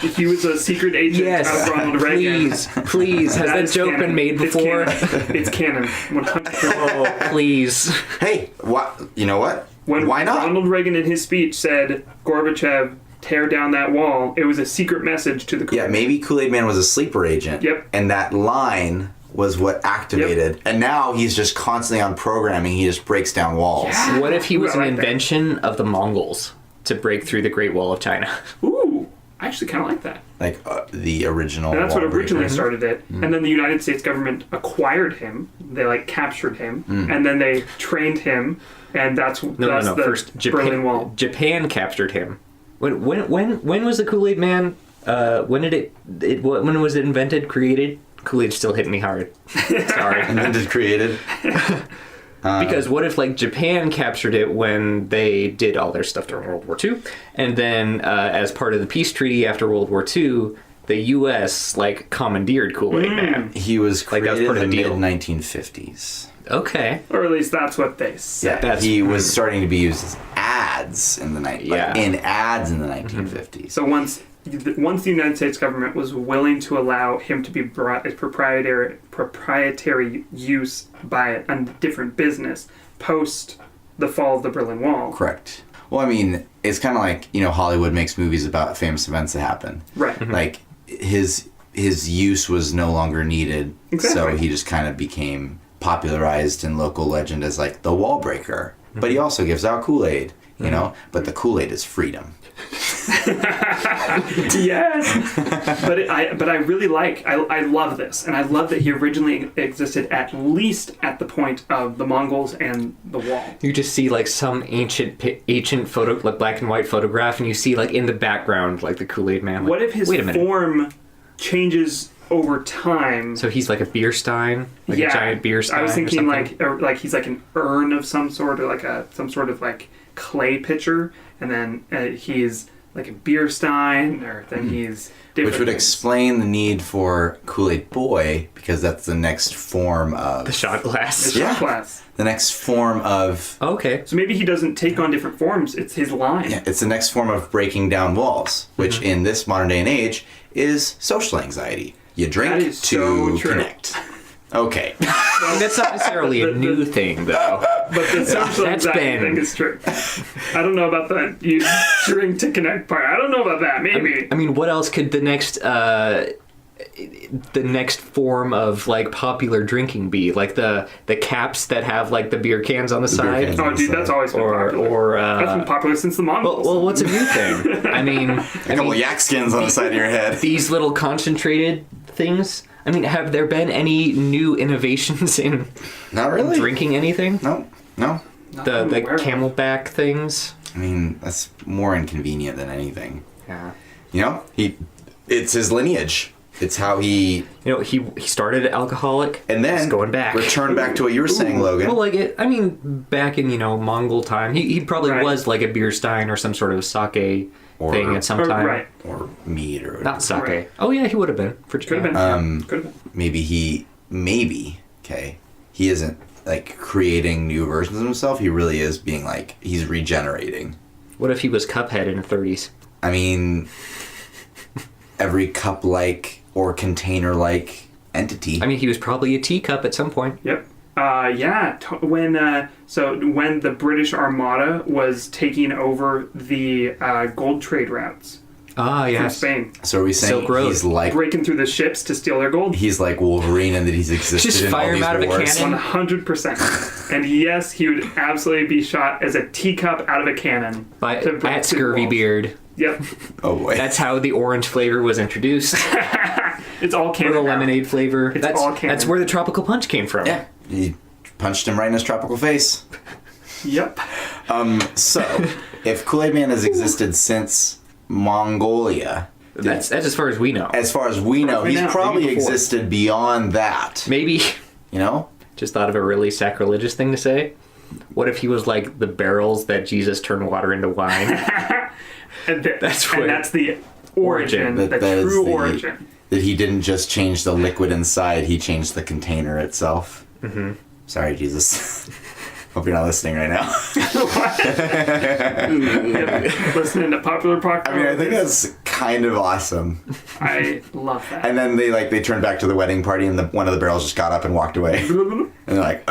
He was a secret agent of Ronald Reagan. Please. Has that is joke canon. been made before? It's canon. 100%. Oh, please. Hey, what? You know what? When Why not? Ronald Reagan in his speech said, Gorbachev, tear down that wall, it was a secret message to the Yeah, maybe Kool-Aid Man was a sleeper agent. Yep. And that line was what activated. And now he's just constantly on programming. He just breaks down walls. Yeah. What if he was Ooh, I an like that. invention of the Mongols to break through the Great Wall of China? Ooh, I actually kind of like that. Like the original. And that's what wall breaker. originally started it. And then the United States government acquired him. They like captured him, and then they trained him, and that's No. the First, Berlin Wall. Japan captured him. When was the Kool-Aid Man? When was it invented? Created? Kool-Aid's still hitting me hard. Sorry. And then just created. Because what if like Japan captured it when they did all their stuff during World War II, and then as part of the peace treaty after World War II, the U.S. like commandeered Kool-Aid Man. He was Like, that was created part of in the the deal. mid-1950s. Okay. Or at least that's what they said. That's- he was starting to be used as ads in the in ads in the 1950s. So once the United States government was willing to allow him to be brought as proprietary use by a different business post the fall of the Berlin Wall. Correct. Well, I mean, it's kind of like, Hollywood makes movies about famous events that happen. Right. Like his use was no longer needed, Exactly. so he just kind of became popularized in local legend as like the wall breaker. But he also gives out Kool-Aid, but the Kool-Aid is freedom. Yes, but I really I love this, and I love that he originally existed at least at the point of the Mongols and the wall. You just see like some ancient photo, like black and white photograph, and you see like in the background like the Kool-Aid Man. Like, What if his wait a minute? form changes over time? So he's like a beer stein, like a giant beer stein. I was thinking or something? like he's like an urn of some sort, or like some sort of like clay pitcher, and then he's like a beer stein, or then he's different. Which would things. explain the need for Kool-Aid Boy, because that's the next form of... the shot glass. The shot glass. The next form of... Okay. So maybe he doesn't take on different forms. It's his line. Yeah, it's the next form of breaking down walls, which in this modern day and age is social anxiety. You That drink is to so true. connect. Okay. I mean, that's not necessarily a new thing, though. But the social That's anxiety been- thing is true. I don't know about the you drink to connect part. I don't know about that. Maybe. I mean, what else could the next form of like popular drinking be? Like the caps that have like the beer cans on the beer side. cans. Oh, dude, that's always been popular. That's been popular since the Mongols. Well, what's a new thing? I mean, A couple yak skins on the side of your head. these little concentrated things. I mean, have there been any new innovations in Not really. drinking anything? No. The I'm aware of. camelback things. I mean, that's more inconvenient than anything. Yeah. It's his lineage. It's how he... He started alcoholic. And then he's going back. return back to what you were saying, Logan. Well, like it. I mean, back in Mongol time, he probably Right. was like a beer stein or some sort of sake thing at some time. Right. Or meat or... Not sake. Right. Oh yeah, he would have been for Could have been. Could have been. Maybe he isn't like creating new versions of himself. He really is being like, he's regenerating. What if he was Cuphead in the 30s? I mean, every cup-like or container-like entity. I mean, he was probably a teacup at some point. Yep. When the British Armada was taking over the gold trade routes Ah, from yes. Spain, So are we saying Silk Road. he's like breaking through the ships to steal their gold. Wolverine and that he's existed Just in fire all him these out of a wars? cannon. 100%. And yes, he would absolutely be shot as a teacup out of a cannon. By to break at through the Scurvy walls. Beard. Yep. Oh boy. That's how the orange flavor was introduced. It's all Or canon. the now. lemonade flavor. It's That's all canon. that's where the tropical punch came from. Yeah. He punched him right in his tropical face. Yep. So, if Kool-Aid Man has existed since Mongolia, That's as far as we know. as far as we know, we he's know, probably maybe before. existed beyond that. Maybe just thought of a really sacrilegious thing to say. What if he was like the barrels that Jesus turned water into wine? That's the origin, That the is true the- origin. That he didn't just change the liquid inside, he changed the container itself. Mm-hmm. Sorry, Jesus. Hope you're not listening right now. Listening to popular podcast. I mean, I think that's kind of awesome. I love that. And then they turned back to the wedding party, and one of the barrels just got up and walked away. And they're like,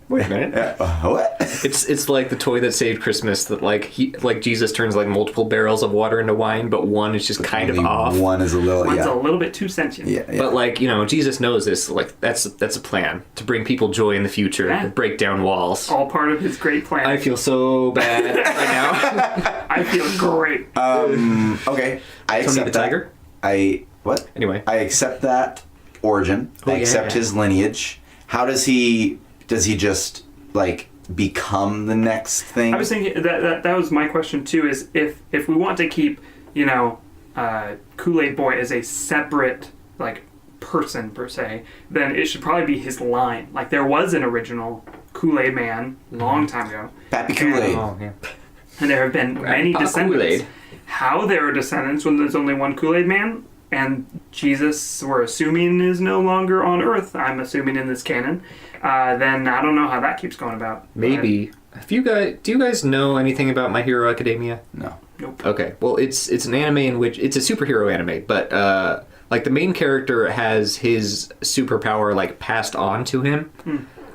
Wait a minute. what? It's like the toy that saved Christmas. That like Jesus turns like multiple barrels of water into wine, but one is just kind of Only off. One is a little, One's yeah. a little bit too sentient. Yeah, yeah. But like Jesus knows this. Like that's a plan to bring people joy in the future, Yeah. break down walls. All part of his great plan. I feel so bad right now. I feel great. Okay, I Tony accept the that. Tiger? What? Anyway. I accept that origin. I accept yeah. his lineage. How does he just like become the next thing? I was thinking that was my question too. Is if we want to keep Kool-Aid Boy as a separate like person per se, then it should probably be his line. Like there was an original Kool-Aid Man long time ago. Pappy Kool-Aid. Oh, yeah. And there have been many descendants. Kool-Aid. How there are descendants when there's only one Kool-Aid Man, and Jesus, we're assuming, is no longer on Earth, I'm assuming in this canon, then I don't know how that keeps going about. Maybe. Do you guys know anything about My Hero Academia? No. Nope. Okay. Well, it's an anime in which it's a superhero anime, but like the main character has his superpower like passed on to him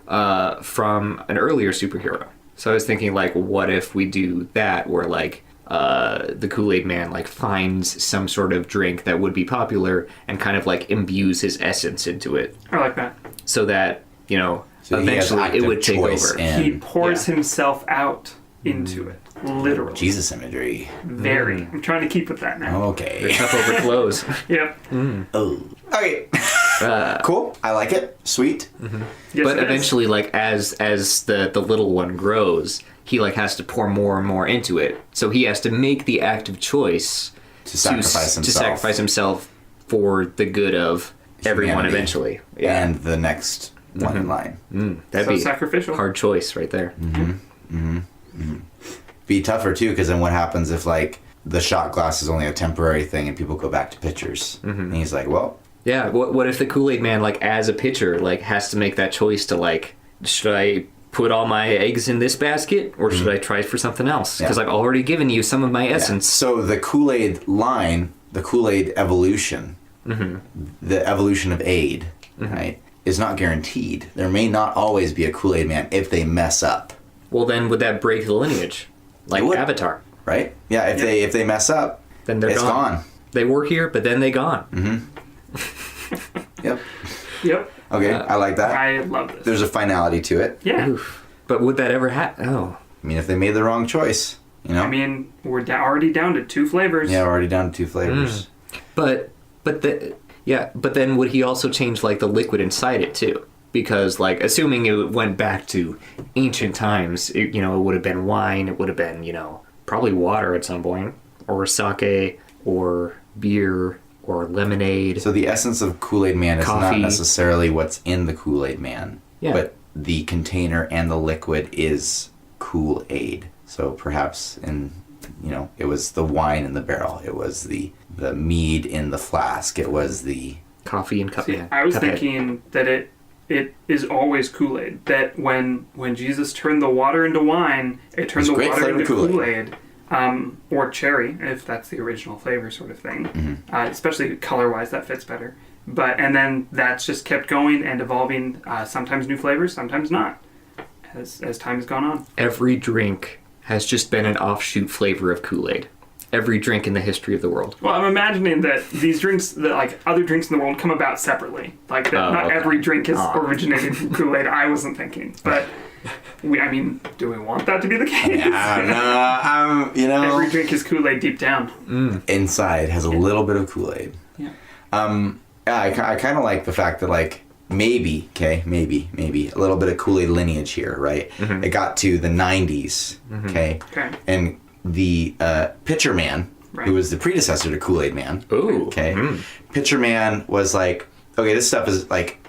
from an earlier superhero. So I was thinking like, what if we do that where like the Kool-Aid Man like finds some sort of drink that would be popular and kind of like imbues his essence into it, I like that. so that So he has eventually it active would take choice over. in- He pours yeah. himself out into it. Literally. Jesus imagery. Very. I'm trying to keep with that now. The Okay. cup overflows. Yep. Oh. Okay. Cool. I like it. Sweet. Yes, But it is. eventually, like as the little one grows, he like has to pour more and more into it. So he has to make the active choice To sacrifice to himself. sacrifice himself for the good of everyone Humanity. eventually. Yeah, And the next one in line. that'd So be sacrificial. hard choice right there. Be tougher too, because then what happens if like the shot glass is only a temporary thing and people go back to pitchers? And he's like, well, Yeah. What if the Kool-Aid Man, like as a pitcher, like has to make that choice to like, should I put all my eggs in this basket or should I try for something else? Because Yeah. I've already given you some of my essence. so the Kool-Aid line, the Kool-Aid evolution, the evolution of aid, right, is not guaranteed. There may not always be a Kool-Aid Man if they mess up, Well, then would that break the lineage, like would. Avatar? right? Yeah, if they mess up, Then they're it's gone. They were here, but then they gone. Yep. Yep. Okay, I like that. I love this. There's a finality to it. Yeah. Oof. But would that ever happen? Oh. I mean, if they made the wrong choice, you know? I mean, we're already down to 2 flavors. Yeah, we're already down to 2 flavors. But then would he also change like the liquid inside it too? Because like assuming it went back to ancient times, it would have been wine, it would have been, probably water at some point, or sake, or beer, or lemonade. So the essence of Kool-Aid Man is not Coffee. necessarily what's in the Kool-Aid Man, Yeah. but the container and the liquid is Kool-Aid. So perhaps it was the wine in the barrel, it was the mead in the flask, it was the Coffee and cup. See, yeah, I was Cuphead. thinking that it is always Kool-Aid. That when Jesus turned the water into wine, it turned It's the great water flavored into Kool-Aid. Kool-Aid. Or cherry, if that's the original flavor sort of thing. Especially color-wise, that fits better. And then that's just kept going and evolving, sometimes new flavors, sometimes not, as time has gone on. Every drink has just been an offshoot flavor of Kool-Aid. Every drink in the history of the world. Well, I'm imagining that these drinks, that like other drinks in the world, come about separately. Like that, not okay. every drink is originated from Kool-Aid. I wasn't thinking, but do we want that to be the case? I don't know. Every drink is Kool-Aid deep down. Inside has a little bit of Kool-Aid. Yeah. I kind of like the fact that like maybe a little bit of Kool-Aid lineage here, right? It got to the 90s, okay? Okay. And the Pitcher Man, Right. who was the predecessor to Kool-Aid Man, Ooh. okay? Pitcher Man was like, okay, this stuff is like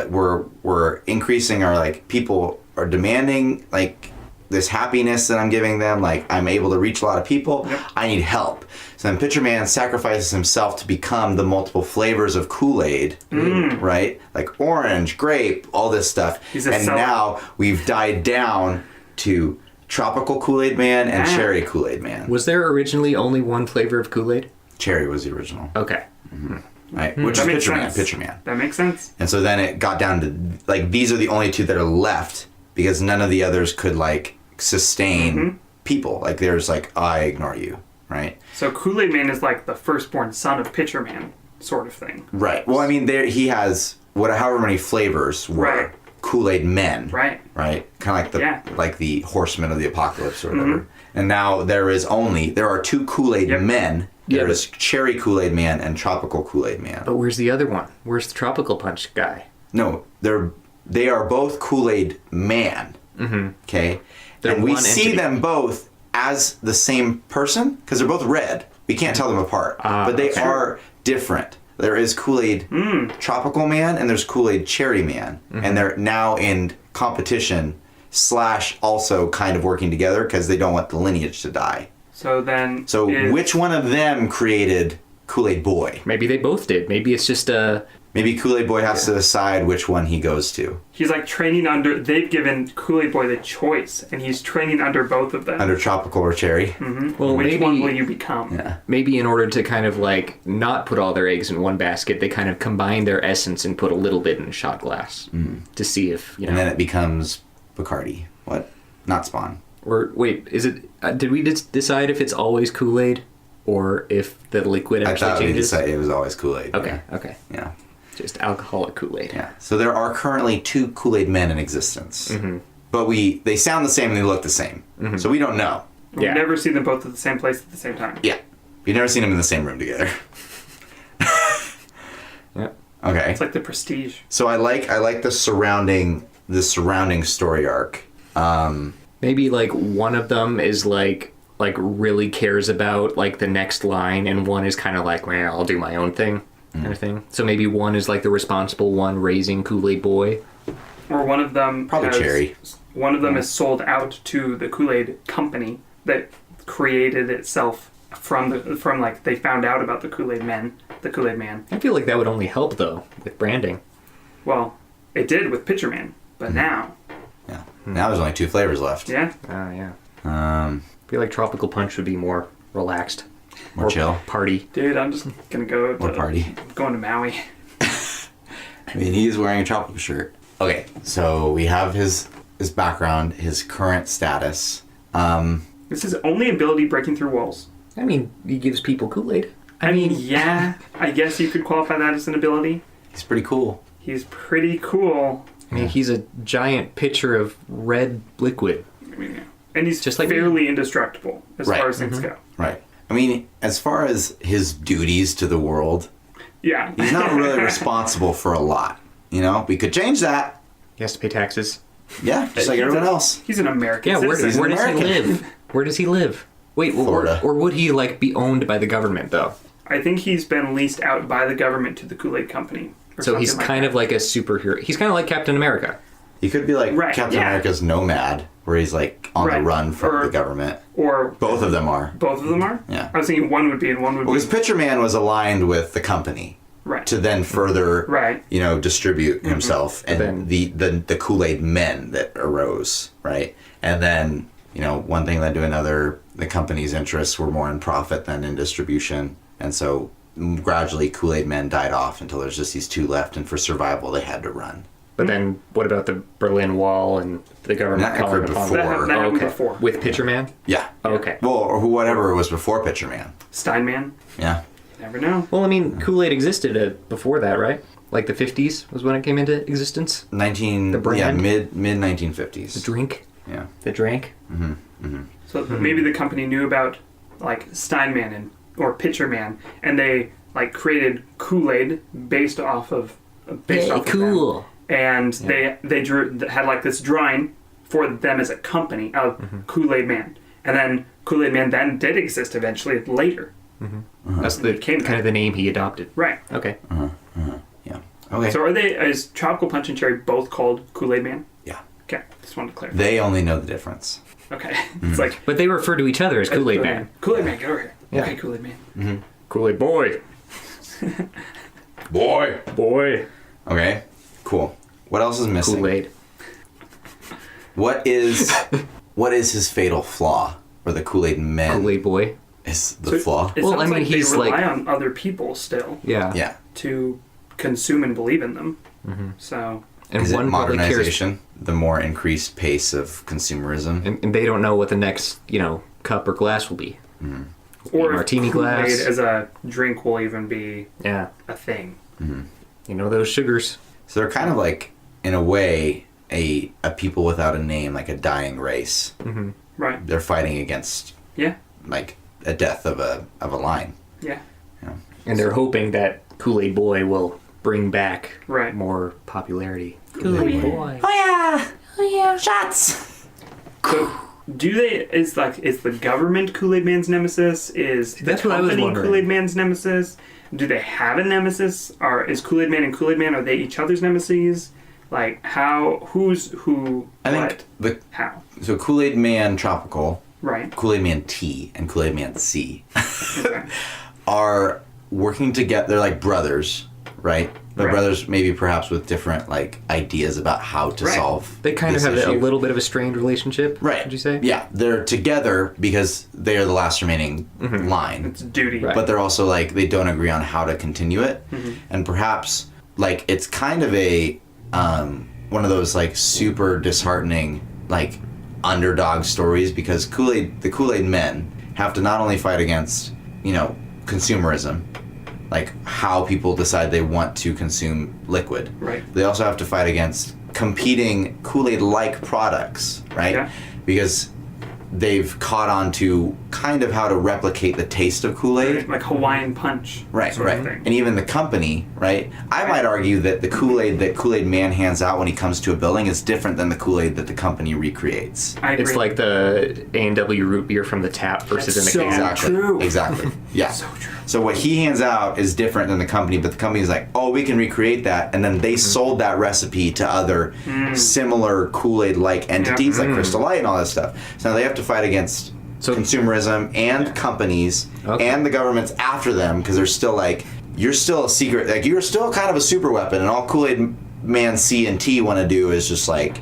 we're increasing our like people are demanding like this happiness that I'm giving them, like I'm able to reach a lot of people. Yep. I need help. So then Pitcher Man sacrifices himself to become the multiple flavors of Kool-Aid, right? Like orange, grape, all this stuff. He's a and seller. now we've died down to tropical Kool-Aid Man and Ah. cherry Kool-Aid Man. Was there originally only one flavor of Kool-Aid? Cherry was the original, Okay. right? Which is That makes Pitcher Man, sense. Pitcher Man. That makes sense. And so then it got down to like these are the only 2 that are left because none of the others could like sustain people. Like there's like, I ignore you, right? So Kool-Aid Man is like the firstborn son of Pitcher Man, sort of thing. Right. Well, I mean, he has however many flavors were Right. Kool-Aid men. Right. Right. Kind of like the horsemen of the apocalypse or whatever. And now there are 2 Kool-Aid men. Yeah, There's Cherry Kool-Aid Man and Tropical Kool-Aid Man. But where's the other one? Where's the Tropical Punch guy? No, they are both Kool-Aid Man. Okay. They're and we one see entity. them both as the same person because they're both red. We can't tell them apart. But they okay. are different. There is Kool-Aid Tropical Man and there's Kool-Aid Cherry Man. And they're now in competition / also kind of working together because they don't want the lineage to die. So then... So which one of them created Kool-Aid Boy? Maybe they both did. Maybe it's just a... Maybe Kool-Aid Boy has to decide which one he goes to. He's like training under... They've given Kool-Aid Boy the choice, and he's training under both of them. Under Tropical or Cherry. Well, Which maybe, one will you become? Yeah. maybe in order to kind of like not put all their eggs in one basket, they kind of combine their essence and put a little bit in a shot glass to see if, you know... And then it becomes Bacardi. What? Not Spawn. Or wait, is it... did we Mm-hmm. decide if it's always Kool-Aid or if the liquid I actually thought we changes? decided it was always Kool-Aid. Okay, okay. Yeah. Just alcoholic Kool-Aid. Yeah. So there are currently 2 Kool-Aid men in existence. But they sound the same and they look the same. So we don't know. We Yeah. never see them both at the same place at the same time. Yeah. You've never seen them in the same room together. Yeah. Okay. It's like the Prestige. So I like the surrounding story arc. Maybe like one of them is like really cares about like the next line, and one is kind of like, well, I'll do my own thing, kind of thing. So maybe one is like the responsible one raising Kool-Aid Boy. Or one of them Probably Cherry. One of them is sold out to the Kool-Aid company that created itself from like they found out about the Kool-Aid Man. I feel like that would only help though with branding. Well, it did with Pitcher Man, but now, Yeah. Now there's only 2 flavors left. yeah. Yeah. Um, I feel like Tropical Punch would be more relaxed, more chill. party. Dude, I'm just gonna go More party. going to Maui. I mean, he's wearing a tropical shirt. Okay, so we have his background, his current status. This is only ability breaking through walls. I mean, he gives people Kool-Aid. I mean, yeah, I guess you could qualify that as an ability. He's pretty cool. He's pretty cool. I mean, he's a giant pitcher of red liquid. I mean, yeah. And he's Just just like fairly indestructible as Right. far as things go. Right. I mean, as far as his duties to the world, Yeah. he's not really responsible for a lot. You know, we could change that. He has to pay taxes. Yeah, just like He's everyone a- else. He's an American Yeah, where citizen. does he American. live? Where does he live? Wait, Florida. or would he like be owned by the government though? I think he's been leased out by the government to the Kool-Aid Company. or So he's something kind that. of like a superhero. He's kind of like Captain America. He could be like Right, Captain yeah. America's Nomad, where he's like on the Right. run from Or- the government. Or Both of them are. both of them are? Yeah. I was thinking one would be and one would Because be. Pitcher Man was aligned with the company Right. to then further, Right. distribute himself and then- the Kool-Aid men that arose, right? And then, one thing led to another. The company's interests were more in profit than in distribution. And so gradually Kool-Aid men died off until there's just these 2 left. And for survival, they had to run. But then what about the Berlin Wall and the government That calling occurred upon before. That happened okay. before. With Pitcher Man? Yeah. Okay. Well, or whatever it was before Pitcher Man. Steinman? Yeah. Never know. Well, I mean, Kool-Aid existed before that, right? Like the 50s was when it came into existence? The brand? mid 1950s. The drink? Yeah. The drank? So maybe the company knew about like Steinman or Pitcher Man, and they like created Kool-Aid based off of cool. them. And they had like this drawing for them as a company of Kool-Aid Man, and then Kool-Aid Man then did exist eventually later. That's the Came kind of the name he adopted. Right. Okay. Yeah. Okay. So is Tropical Punch and Cherry both called Kool-Aid Man? Yeah. Okay, just wanted to clarify. They only know the difference. Okay, it's like But they refer to each other as Kool-Aid Man. Kool-Aid Man, get over here. Yeah. Okay, Kool-Aid Man. Kool-Aid Boy. Boy. Okay. Cool. What else is missing? Kool-Aid. What is his fatal flaw? Or the Kool-Aid men Kool-Aid Boy. is the So flaw? It Well, sounds I mean, like he's they rely like- on other people still Yeah. Yeah. to consume and believe in them. So And Is it one probably cares, modernization? The more increased pace of consumerism? and they don't know what the next, cup or glass will be. Or martini if Kool-Aid glass. as a drink will even be Yeah. a thing. Those sugars. So they're kind of like, in a way, a people without a name, like a dying race. Right. They're fighting against, Yeah. like, a death of a line. Yeah. And they're hoping that Kool-Aid Boy will bring back Right. more popularity. Kool-Aid Boy. Oh yeah, shots. So do they is the government Kool-Aid Man's nemesis? Is the That's what I was company wondering. Kool-Aid Man's nemesis? Do they have a nemesis? Or is Kool-Aid Man and Kool-Aid Man, are they each other's nemesis? Like who's who? I what, think how? so. Kool-Aid Man Tropical, Right. Kool-Aid Man T, and Kool-Aid Man C Okay. are working together. They're like brothers, right? They're Right. brothers, maybe perhaps with different like ideas about how to Right. solve. They kind of this have a issue. little bit of a strained relationship. Right. Would you say? Yeah, they're together because they are the last remaining line. It's duty. Right. But they're also like, they don't agree on how to continue it. And perhaps, like, it's kind of a, one of those, like, super disheartening, like, underdog stories because the Kool-Aid men have to not only fight against, consumerism, like how people decide they want to consume liquid. Right. They also have to fight against competing Kool-Aid-like products, right? Yeah. Because they've caught on to kind of how to replicate the taste of Kool-Aid. Like Hawaiian Punch. Right, sort right. of thing. And even the company, right? I might argue that the Kool-Aid that Kool-Aid Man hands out when he comes to a building is different than the Kool-Aid that the company recreates. I agree. It's like the A&W root beer from the tap versus That's in the so can. Exactly. true. Exactly. Yeah. So true. So what he hands out is different than the company, but the company's like, oh, we can recreate that. And then they sold that recipe to other similar Kool-Aid-like entities like Crystal Light and all that stuff. So now they have to fight against consumerism and companies and the governments after them because they're still like, you're still a secret, like you're still kind of a super weapon, and all Kool-Aid Man C and T want to do is just like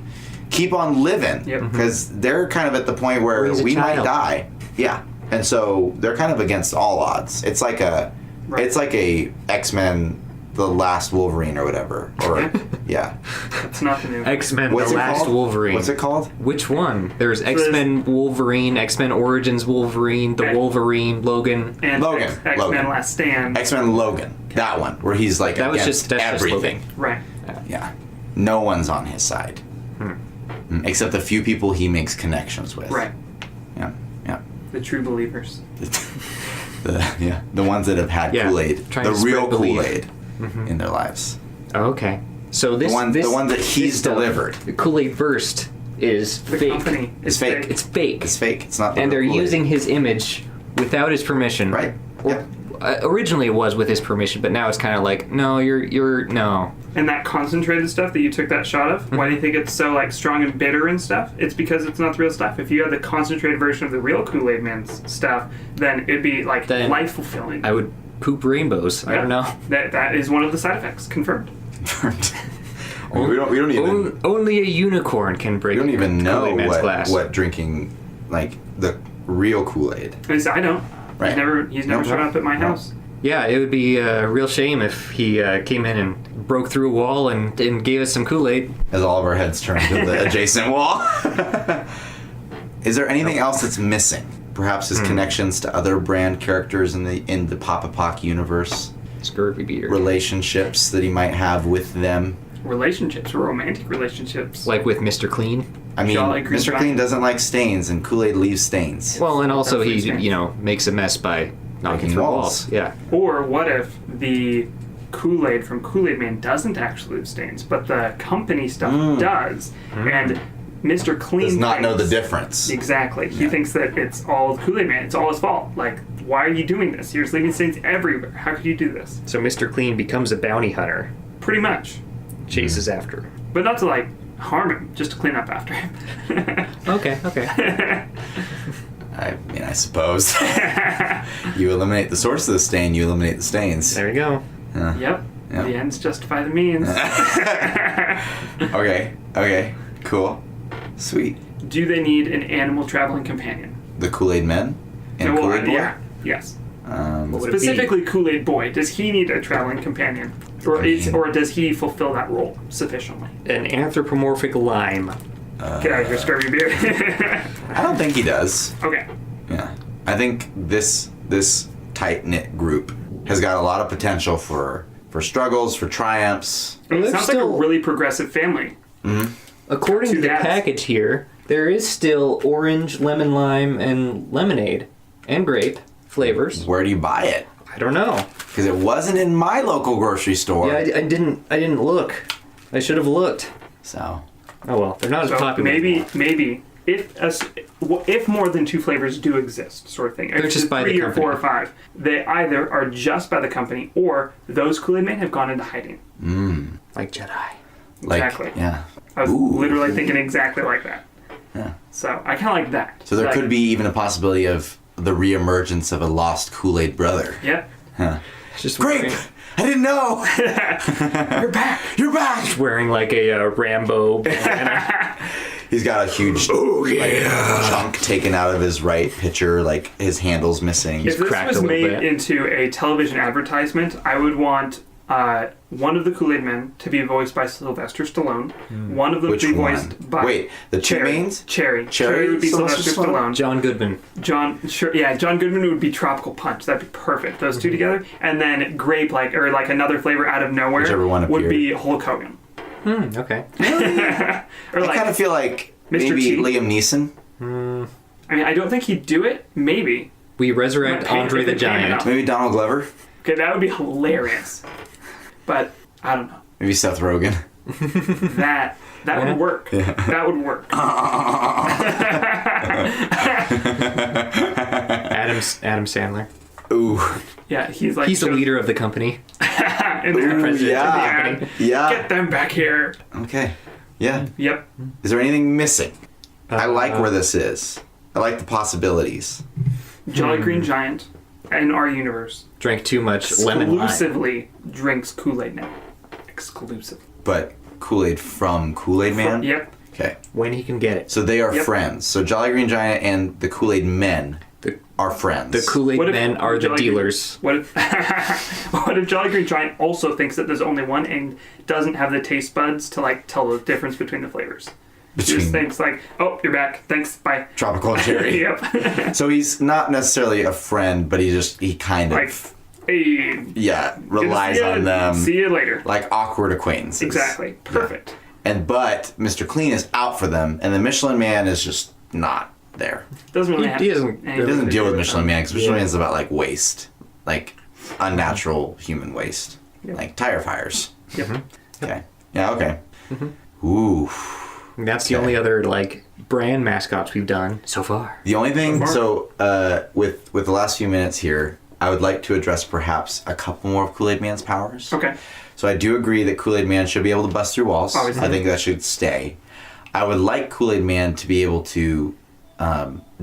keep on living because they're kind of at the point where Raise a we might child. die. Yeah. And so they're kind of against all odds. It's like a X-Men The Last Wolverine or whatever. Or yeah. It's not the new. X-Men What's The it Last called? Wolverine. What's it called? Which one? There's X-Men Wolverine, X-Men Origins Wolverine, The Okay. Wolverine, Logan. And Logan. X-Men Logan. Last Stand. X-Men Logan. That one where he's like That was against that's just everything. Logan. Right. Yeah. No one's on his side. Except the few people he makes connections with. Right. Yeah. Yeah. The true believers. The ones that have had Yeah, Kool-Aid, trying the to spread real belief. Kool-Aid in their lives. Okay. So this The one that he's this stuff, delivered. The Kool-Aid Burst is The fake. company It's is fake. It's fake. It's fake. It's not. The And real they're Kool-Aid. using his image without his permission. Right. Or, Yep. Originally it was with his permission, but now it's kind of like, no, you're no. And that concentrated stuff that you took that shot of, why do you think it's so like strong and bitter and stuff? It's because it's not the real stuff. If you had the concentrated version of the real Kool-Aid Man's stuff, then it'd be like Then life fulfilling. I would poop rainbows. I don't know. That is one of the side effects confirmed. I mean, we don't even Only a unicorn can break. we don't even know Kool-Aid Man's glass. what drinking like the real Kool-Aid. At least I don't. Right. He's never shown up at my house. Yeah, it would be a real shame if he came in and broke through a wall and gave us some Kool-Aid. As all of our heads turn to the adjacent wall. Is there anything else that's missing? Perhaps his connections to other brand characters in the Papa Pock universe, Scurvy beater. relationships that he might have with them. Relationships, romantic relationships. Like with Mr. Clean. I mean, Jolly Green Mr. Giant. Clean doesn't like stains, and Kool-Aid leaves stains. Well, and also he, Definitely stains. makes a mess by knocking Breaking through walls. walls. Yeah. Or what if the Kool-Aid from Kool-Aid Man doesn't actually leave stains, but the company stuff does, and Mr. Clean Does not know the thinks- difference. Exactly. He Yeah. thinks that it's all Kool-Aid Man. It's all his fault. Like, why are you doing this? You're just leaving stains everywhere. How could you do this? So Mr. Clean becomes a bounty hunter, Pretty much. chases after him. But not to, like, harm him, just to clean up after him. Okay. I mean, I suppose. You eliminate the source of the stain, you eliminate the stains. There you go. Yep. Yep. The ends justify the means. Okay, cool. Sweet. Do they need an animal traveling companion? The Kool-Aid Men? And No, well, Kool-Aid Boy? yeah. Yes. What would it be? Specifically, Kool-Aid Boy. Does he need a traveling companion, or does he fulfill that role sufficiently? An anthropomorphic lime. Get out of here, scurvy beard. I don't think he does. Okay. Yeah. I think this tight-knit group has got a lot of potential for struggles, for triumphs. Well, It there's sounds like a still- really progressive family. According to Two the dads. package here, there is still orange, lemon lime, and lemonade, and grape flavors. Where do you buy it? I don't know. Because it wasn't in my local grocery store. Yeah, I didn't look. I should have looked. So, Oh well, they're not as So popular. maybe if more than 2 flavors do exist, sort of thing. They're If just it's by the 3 or 4 or company. 5. They either are just by the company, or those Kool-Aid men have gone into hiding. Like Jedi. like, Exactly. yeah. I was Ooh. literally thinking exactly like that. Yeah. So I kind of like that. So there Like, could be even a possibility of the reemergence of a lost Kool-Aid brother. Yep. Huh. Just Grape! I didn't know! You're back. You're back! wearing like a Rambo bandana. He's got a huge chunk taken out of his right pitcher, like his handle's missing. If this cracked was a little made bit. into a television advertisement, I would want one of the Kool-Aid men to be voiced by Sylvester Stallone. One of them Which to be one? voiced by Wait, the two Cherry. mains? Cherry. Cherry would be Sylvester Sylvester Stallone? Stallone. John Goodman. John Goodman would be Tropical Punch. That'd be perfect. Those two together, and then Grape, like another flavor out of nowhere, Whichever one would appeared. be Hulk Hogan. Okay. Or I like, kind of feel like Mr. maybe T. Liam Neeson. I mean, I don't think he'd do it. Maybe. We resurrect Might pay- Andre if the they pay him Giant. enough. Maybe Donald Glover. Okay, that would be hilarious. But I don't know. Maybe Seth Rogen. That Yeah. would work. That would work. Adam Sandler. Ooh. Yeah, he's like He's the just leader of the company. in there. president yeah. Yeah. Yeah. Get them back here. Okay. Yeah. Yep. Is there anything missing? I like where this is. I like the possibilities. Jolly Green Giant in our universe Drank too much lemon lime. exclusively drinks Kool-Aid now. Exclusive. But Kool-Aid from Kool-Aid Man? Yep. Okay. When he can get it. So they are Yep. friends. So Jolly Green Giant and the Kool-Aid Men The, are friends. the Kool-Aid What if men are the Jolly Green- dealers. What if what if Jolly Green Giant also thinks that there's only one and doesn't have the taste buds to like tell the difference between the flavors? He just Between thinks like, oh, you're back. Thanks. Bye. tropical and cherry. Yep. So he's not necessarily a friend, but he kind like, of hey, relies see ya- on them See you later. like awkward acquaintances. Exactly. Perfect. But Mr. Clean is out for them, and the Michelin Man is just not there. Doesn't really He have doesn't- anything He doesn't to deal do with Michelin Man because Michelin Yeah. Man is about like waste, like unnatural human waste, Yep. like tire fires. Yep. Okay. Yeah. Okay. Ooh. That's the Okay. only other like brand mascots we've done so far. The only thing, So with the last few minutes here, I would like to address perhaps a couple more of Kool-Aid Man's powers. Okay. So I do agree that Kool-Aid Man should be able to bust through walls. Obviously. I think that should stay. I would like Kool-Aid Man to be able to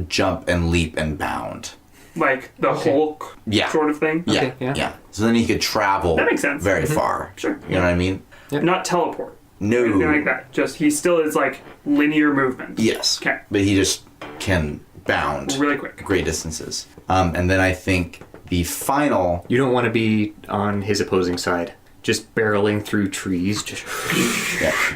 jump and leap and bound. Like the Hulk Yeah. sort of thing. Yeah, Okay, yeah. So then he could travel That makes sense. very far. Sure. You know what I mean? Yep. Not teleport. No. Anything like that. Just he still is like linear movement. Yes. Okay. But he just can bound Really quick. great distances. And then I think the final You don't want to be on his opposing side. Just barreling through trees. Just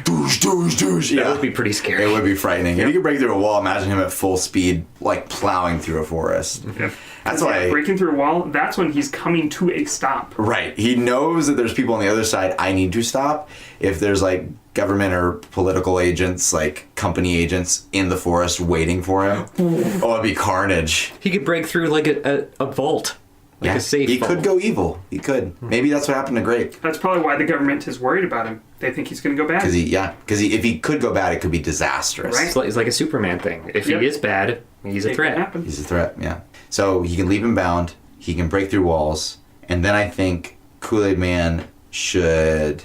Doosh. that would be pretty scary. It would be frightening. If he could break through a wall, imagine him at full speed, like plowing through a forest. Yep. That's Yeah, why. breaking through a wall, that's when he's coming to a stop. Right. He knows that there's people on the other side. I need to stop. If there's like government or political agents, like company agents in the forest waiting for him, oh, it'd be carnage. He could break through like a vault. Like a safe He vault. could go evil. He could. Maybe that's what happened to Grape. That's probably why the government is worried about him. They think he's going to go bad. Because if he could go bad, it could be disastrous. Right. It's like a Superman thing. If Yep. he is bad, he's a It could threat. happen. He's a threat, yeah. So he can leap and bound. He can break through walls. And then I think Kool-Aid Man should...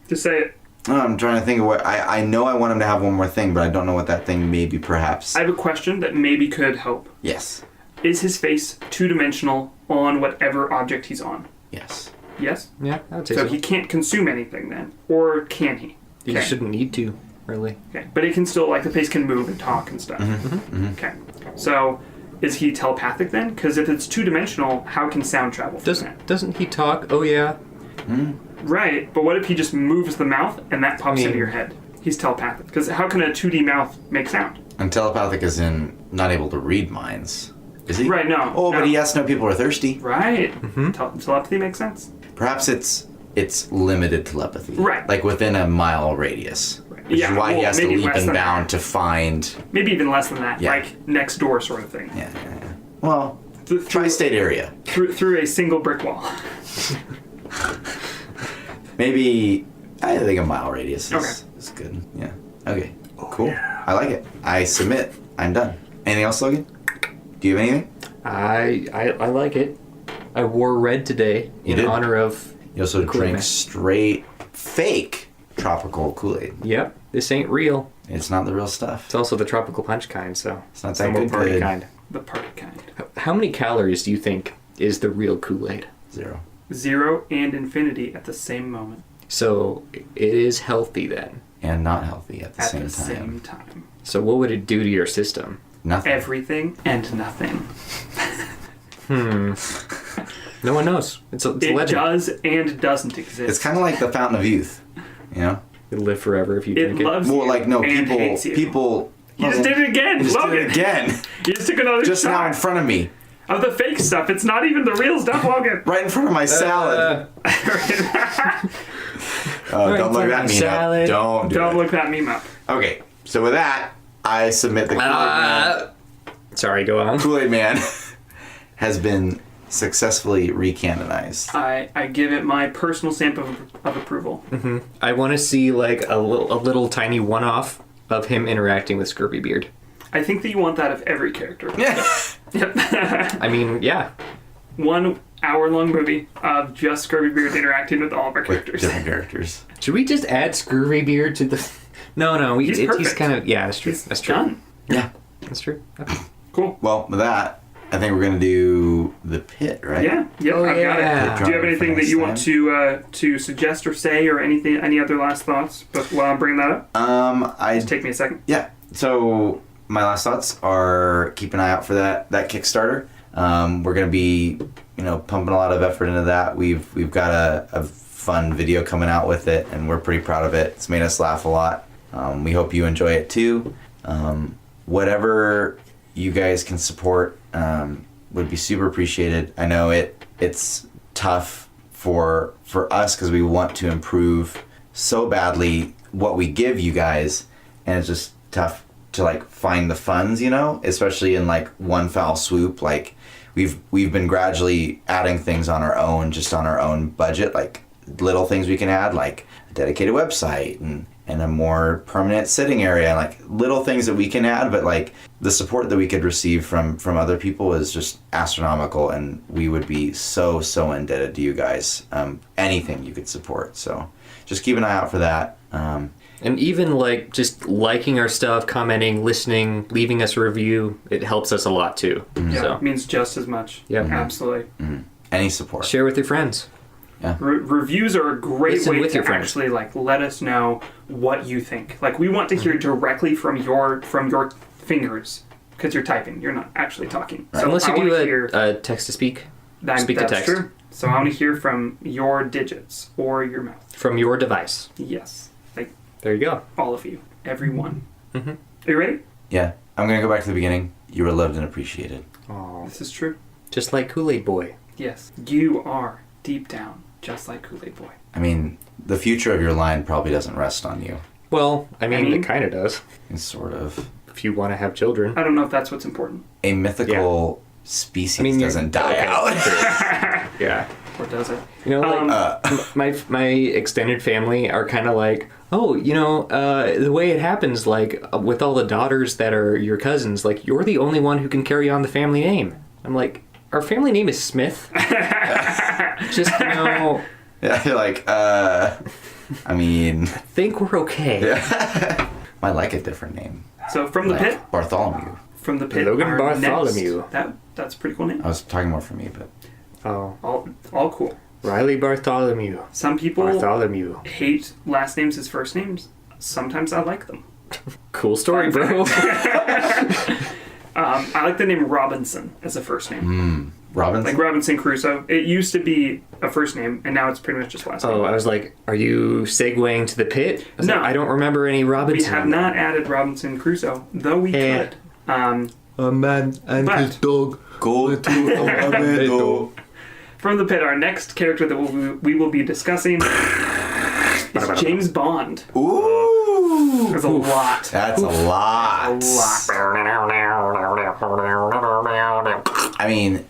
Just say it. I'm trying to think of what... I know I want him to have one more thing, but I don't know what that thing may be, perhaps. I have a question that maybe could help. Yes. Is his face two-dimensional on whatever object he's on? Yes. Yes? Yeah, I would say So so. he can't consume anything then? Or can he? He Okay. shouldn't need to, really. Okay. But it can still, like, the face can move and talk and stuff. Mm-hmm. Okay. So is he telepathic then? Because if it's 2-dimensional, how can sound travel from that? Doesn't he talk? Oh yeah. Right, but what if he just moves the mouth and that pops into your head? He's telepathic. Because how can a 2D mouth make sound? And telepathic is in not able to read minds. Is he? Right, no. Oh, no. but he has to know people are thirsty. Right. Telepathy makes sense. Perhaps it's limited telepathy. Right. Like within a mile radius. Right. Which is why he has to maybe leap less and than bound that. to find... Maybe even less than that. Yeah. Like next door sort of thing. Yeah. Well, tri-state area. Through a single brick wall. Maybe, I think a mile radius Okay. is good. Yeah. Okay. Cool. Yeah. I like it. I submit. I'm done. Anything else, Logan? Do you have anything? I like it. I wore red today You in did? honor of... You also Kool-Aid drink Man. straight, fake tropical Kool-Aid. Yep, this ain't real. It's not the real stuff. It's also the tropical punch kind, so... It's not the that more good. party kind. The party kind. How many calories do you think is the real Kool-Aid? 0. 0 and infinity at the same moment. So it is healthy then. And not healthy at the At same the time. same time. So what would it do to your system? Nothing. Everything and nothing. No one knows. It's a It legend. does and doesn't exist. It's kind of like the Fountain of Youth, you know? It'll live forever if you It drink it. loves Well, you like, no, and people... hates you. People... You just did it again, You just Logan. did it again. You just took another Just shot now in front of me. of the fake stuff. It's not even the real stuff, Logan. Right in front of my salad. Don't look that meme salad. up. Don't do Don't it. look that meme up. Okay, so with that, I submit the Sorry, go on. Kool-Aid Man has been successfully recanonized. I give it my personal stamp of approval. I want to see like a little tiny one-off of him interacting with Scurvy Beard. I think that you want that of every character. Yep. I mean, yeah. 1 hour-long movie of just Scurvy Beard interacting with all of our With characters. different characters. Should we just add Scurvy Beard to the... No, He's he's perfect. kind of... Yeah, that's true. He's That's true. done. Yeah. That's true. Okay. Cool. Well, with that, I think we're going to do the pit, right? Yeah. Yep. Oh, I've got yeah. it. Do you have anything that you want to suggest or say, or anything? Any other last thoughts? But while I'm bringing that up, I take me a second. Yeah. So my last thoughts are keep an eye out for that Kickstarter. We're gonna be, pumping a lot of effort into that. We've got a fun video coming out with it, and we're pretty proud of it. It's made us laugh a lot. We hope you enjoy it too. Whatever you guys can support would be super appreciated. I know it's tough for us because we want to improve so badly what we give you guys, and it's just tough to like find the funds, especially in like one foul swoop. Like we've been gradually adding things on our own budget, like little things we can add, like a dedicated website and a more permanent sitting area, like little things that we can add, but like the support that we could receive from other people is just astronomical, and we would be so indebted to you guys. Anything you could support, so just keep an eye out for that. And even like just liking our stuff, commenting, listening, leaving us a review, it helps us a lot too. Yeah, So it means just as much. Yeah. Absolutely. Any support. share with your friends. Reviews are a great Listen way with to your friends. actually like let us know what you think. Like we want to hear directly from your fingers because you're typing. You're not actually talking. So Unless you I wanna do hear, a text to speak. that's speak to text. true. So I want to hear from your digits or your mouth. From your device. Yes, like There you go. all of you, everyone. Are you ready? Yeah, I'm gonna go back to the beginning. You were loved and appreciated. Aww. This is true. Just like Kool-Aid Boy. Yes, you are deep down just like Kool-Aid Boy. I mean, the future of your line probably doesn't rest on you. Well, I mean mean- it kind of does. It's sort of. If you want to have children. I don't know if that's what's important, A mythical species you're- doesn't die okay, out. true. Yeah. or does it? Like my extended family are kind of like, oh, the way it happens, like with all the daughters that are your cousins, like you're the only one who can carry on the family name. I'm like, our family name is Smith. Just Yeah, you're like, I mean, think we're okay. I like a different name. So from the Like pit, Bartholomew. from the pit, Logan our Bartholomew. next- that's a pretty cool name. I was talking more for me, but Oh, All cool. Riley Bartholomew. Some people Bartholomew. hate last names as first names. Sometimes I like them. Cool story, bro. I like the name Robinson as a first name. Robinson? Like Robinson Crusoe. It used to be a first name, and now it's pretty much just last name. Oh, I was like, are you segueing to the pit? I was No. like, I don't remember any We Robinson. have not added Robinson Crusoe, though we Eh. could. A man and But- his dog. Go to a meadow. From the pit, our next character that we will be discussing is James Bond. Ooh. There's a lot. That's a lot. A lot. I mean,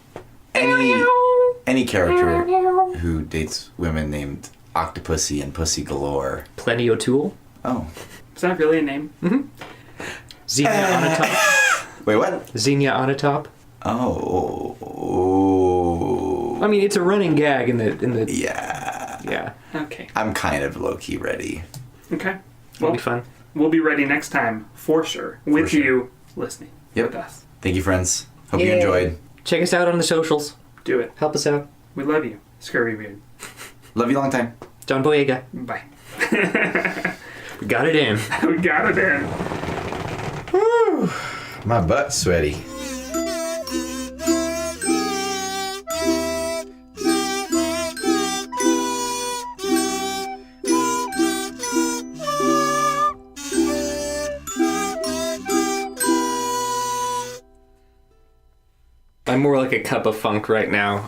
any character who dates women named Octopussy and Pussy Galore. Plenty O'Toole. Oh. Is that really a name? Xenia Onatopp. Wait, what? Xenia Onatopp. Oh. I mean, it's a running gag in the. Yeah. Yeah. Okay. I'm kind of low-key ready. Okay. It'll Well, be fun. we'll be ready next time, for sure, with sure. you listening Yep. with us. Thank you, friends. Hope you Yay. enjoyed. Check us out on the socials. Do it. Help us out. We love you, Scurvy Beard. Love you long time. John Boyega. Bye. We got it in. We got it in. My butt's sweaty. I'm more like a cup of funk right now.